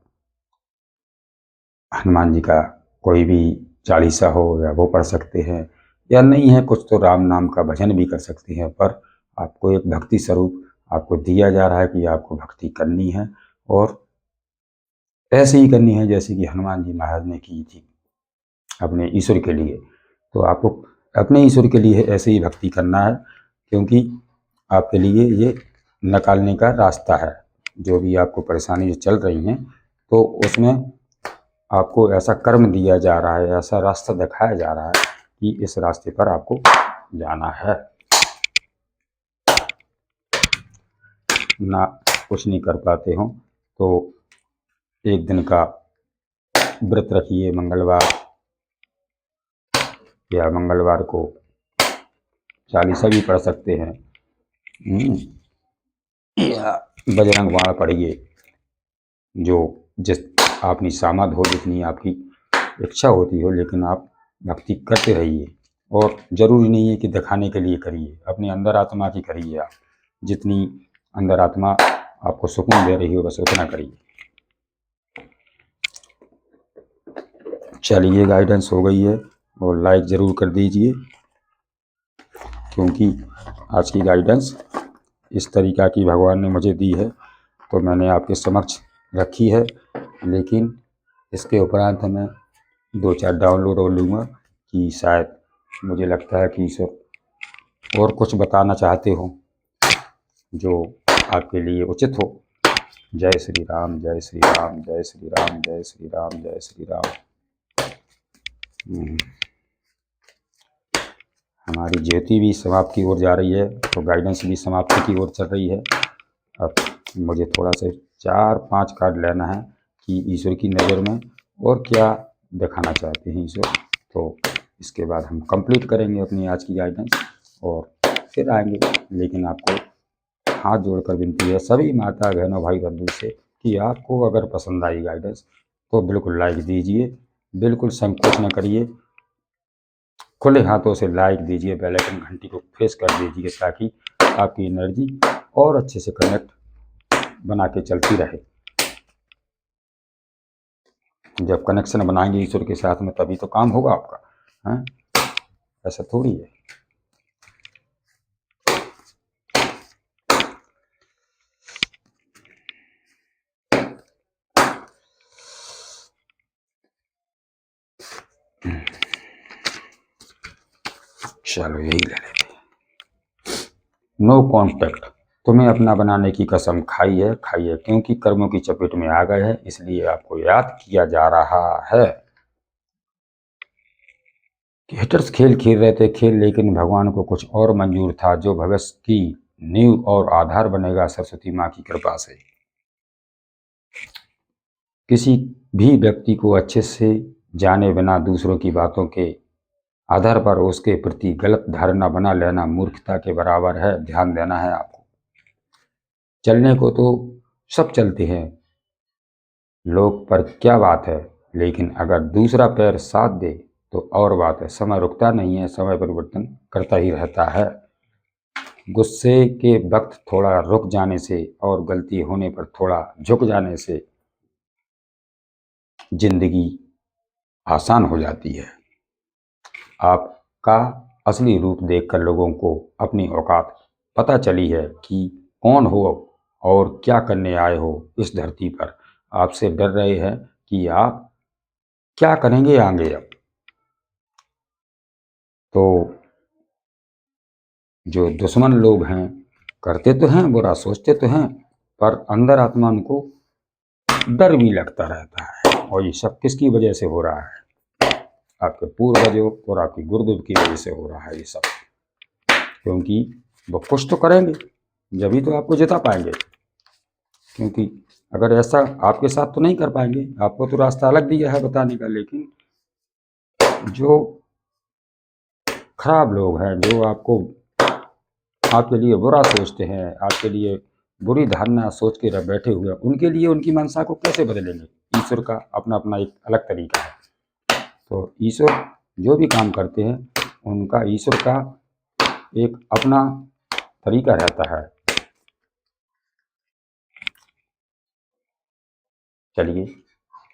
हनुमान जी का कोई भी चालीसा हो या वो पढ़ सकते हैं, या नहीं है कुछ तो राम नाम का भजन भी कर सकते हैं। पर आपको एक भक्ति स्वरूप आपको दिया जा रहा है कि आपको भक्ति करनी है, और ऐसे ही करनी है जैसे कि हनुमान जी महाराज ने की थी अपने ईश्वर के लिए। तो आपको अपने ईश्वर के लिए ऐसे ही भक्ति करना है, क्योंकि आपके लिए ये निकालने का रास्ता है। जो भी आपको परेशानी जो चल रही हैं, तो उसमें आपको ऐसा कर्म दिया जा रहा है, ऐसा रास्ता दिखाया जा रहा है कि इस रास्ते पर आपको जाना है। ना कुछ नहीं कर पाते हो तो एक दिन का व्रत रखिए, मंगलवार, या मंगलवार को चालीसा भी पढ़ सकते हैं, या बजरंग बाण पढ़िए। जो जिस अपनी सामर्थ हो, जितनी आपकी इच्छा होती हो, लेकिन आप भक्ति करते रहिए। और जरूरी नहीं है कि दिखाने के लिए करिए, अपनी अंदर आत्मा की करिए। आप जितनी अंदर आत्मा आपको सुकून दे रही हो, बस उतना करिए। चलिए, गाइडेंस हो गई है, और लाइक ज़रूर कर दीजिए, क्योंकि आज की गाइडेंस इस तरीक़ा की भगवान ने मुझे दी है, तो मैंने आपके समक्ष रखी है। लेकिन इसके उपरांत मैं 2-4 डाउनलोड और लूँगा कि शायद मुझे लगता है कि ईश्वर और कुछ बताना चाहते हो जो आपके लिए उचित हो। जय श्री राम, जय श्री राम, जय श्री राम, जय श्री राम, जय श्री राम। हमारी ज्योति भी समाप्ति की ओर जा रही है, तो गाइडेंस भी समाप्ति की ओर चल रही है। अब मुझे थोड़ा से 4-5 कार्ड लेना है कि ईश्वर की नज़र में और क्या दिखाना चाहते हैं ईश्वर। तो इसके बाद हम कंप्लीट करेंगे अपनी आज की गाइडेंस और फिर आएंगे। लेकिन आपको हाथ जोड़कर विनती है सभी माता बहनों भाई बंधु से कि आपको अगर पसंद आई गाइडेंस तो बिल्कुल लाइक दीजिए, बिल्कुल संकोच न करिए, खुले हाथों से लाइक दीजिए, बेल आइकन घंटी को प्रेस कर दीजिए, ताकि आपकी एनर्जी और अच्छे से कनेक्ट बना के चलती रहे। जब कनेक्शन बनाएंगे ईश्वर के साथ में, तभी तो काम होगा आपका, हैं? ऐसा थोड़ी है। चलो यही ले लेते हैं। नो कॉन्टैक्ट, तुम्हें अपना बनाने की कसम खाई है, क्योंकि कर्मों की चपेट में आ गए हैं, इसलिए आपको याद किया जा रहा है। हेटर्स खेल खेल रहे थे खेल, लेकिन भगवान को कुछ और मंजूर था, जो भविष्य की नींव और आधार बनेगा सरस्वती माँ की कृपा से। किसी भी व्यक्ति को अच्छे से जाने बिना दूसरों की बातों के आधार पर उसके प्रति गलत धारणा बना लेना मूर्खता के बराबर है। ध्यान देना है आपको। चलने को तो सब चलते हैं लोग, पर क्या बात है, लेकिन अगर दूसरा पैर साथ दे तो और बात है। समय रुकता नहीं है, समय परिवर्तन करता ही रहता है। गुस्से के वक्त थोड़ा रुक जाने से और गलती होने पर थोड़ा झुक जाने से जिंदगी आसान हो जाती है। आपका असली रूप देखकर लोगों को अपनी औकात पता चली है कि कौन हो और क्या करने आए हो इस धरती पर। आपसे डर रहे हैं कि आप क्या करेंगे आगे। अब तो जो दुश्मन लोग हैं करते तो हैं बुरा, सोचते तो हैं, पर अंदर आत्मा उनको डर भी लगता रहता है। और ये सब किसकी वजह से हो रहा है? आपके पूर्वजों और आपकी गुरुदेव की वजह से हो रहा है ये सब। क्योंकि वो कुछ तो करेंगे, जभी तो आपको जिता पाएंगे। क्योंकि अगर ऐसा आपके साथ तो नहीं कर पाएंगे, आपको तो रास्ता अलग दिया है बताने का, लेकिन जो खराब लोग हैं, जो आपको आपके लिए बुरा सोचते हैं, आपके लिए बुरी धारणा सोच के बैठे हुए हैं, उनके लिए उनकी मंशा को कैसे बदलेंगे? ईश्वर का अपना अपना एक अलग तरीका है। तो ईश्वर जो भी काम करते हैं उनका ईश्वर का एक अपना तरीका रहता है। चलिए,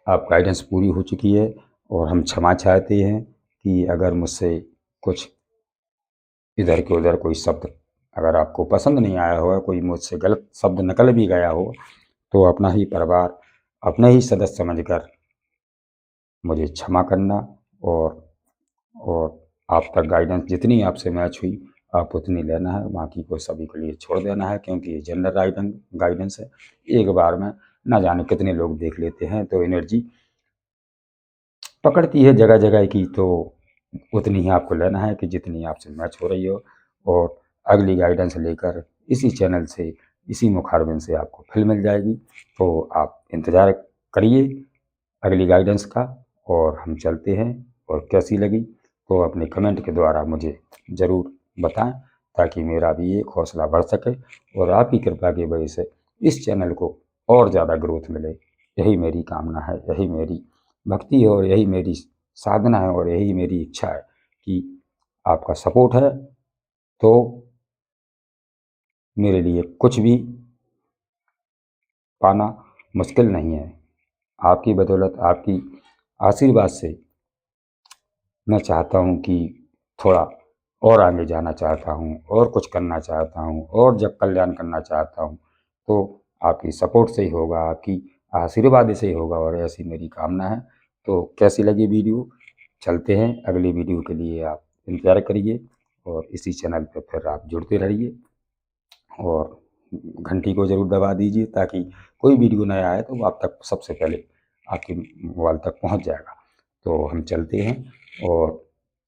आप गाइडेंस पूरी हो चुकी है और हम क्षमा चाहते हैं कि अगर मुझसे कुछ इधर के उधर कोई शब्द अगर आपको पसंद नहीं आया होगा, कोई मुझसे गलत शब्द निकल भी गया हो, तो अपना ही परिवार, अपने ही सदस्य समझकर मुझे क्षमा करना। और और आप तक गाइडेंस जितनी आपसे मैच हुई आप उतनी लेना है, बाकी को सभी के लिए छोड़ देना है, क्योंकि ये जनरल गाइडेंस है। एक बार में ना जाने कितने लोग देख लेते हैं, तो एनर्जी पकड़ती है जगह जगह की, तो उतनी ही आपको लेना है कि जितनी आपसे मैच हो रही हो। और अगली गाइडेंस लेकर इसी चैनल से, इसी मुखारबिन से आपको फिर मिल जाएगी। तो आप इंतज़ार करिए अगली गाइडेंस का, और हम चलते हैं। और कैसी लगी तो अपने कमेंट के द्वारा मुझे ज़रूर बताएं, ताकि मेरा भी एक हौसला बढ़ सके और आप ही कृपा की वजह से इस चैनल को और ज़्यादा ग्रोथ मिले। यही मेरी कामना है, यही मेरी भक्ति है और यही मेरी साधना है और यही मेरी इच्छा है कि आपका सपोर्ट है तो मेरे लिए कुछ भी पाना मुश्किल नहीं है। आपकी बदौलत, आपकी आशीर्वाद से मैं चाहता हूँ कि थोड़ा और आगे जाना चाहता हूँ और कुछ करना चाहता हूँ और जग कल्याण करना चाहता हूँ, तो आपकी सपोर्ट से ही होगा, आपकी आशीर्वाद से ही होगा और ऐसी मेरी कामना है। तो कैसी लगी वीडियो? चलते हैं अगली वीडियो के लिए, आप इंतज़ार करिए और इसी चैनल पे फिर आप जुड़ते रहिए और घंटी को ज़रूर दबा दीजिए, ताकि कोई वीडियो नया आए तो वो आप तक सबसे पहले आपके मोबाइल तक पहुंच जाएगा। तो हम चलते हैं और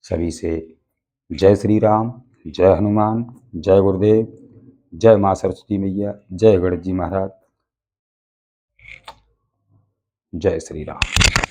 सभी से जय श्री राम, जय हनुमान, जय गुरुदेव, जय माँ सरस्वती मैया, जय गणेश जी महाराज, जय श्री राम।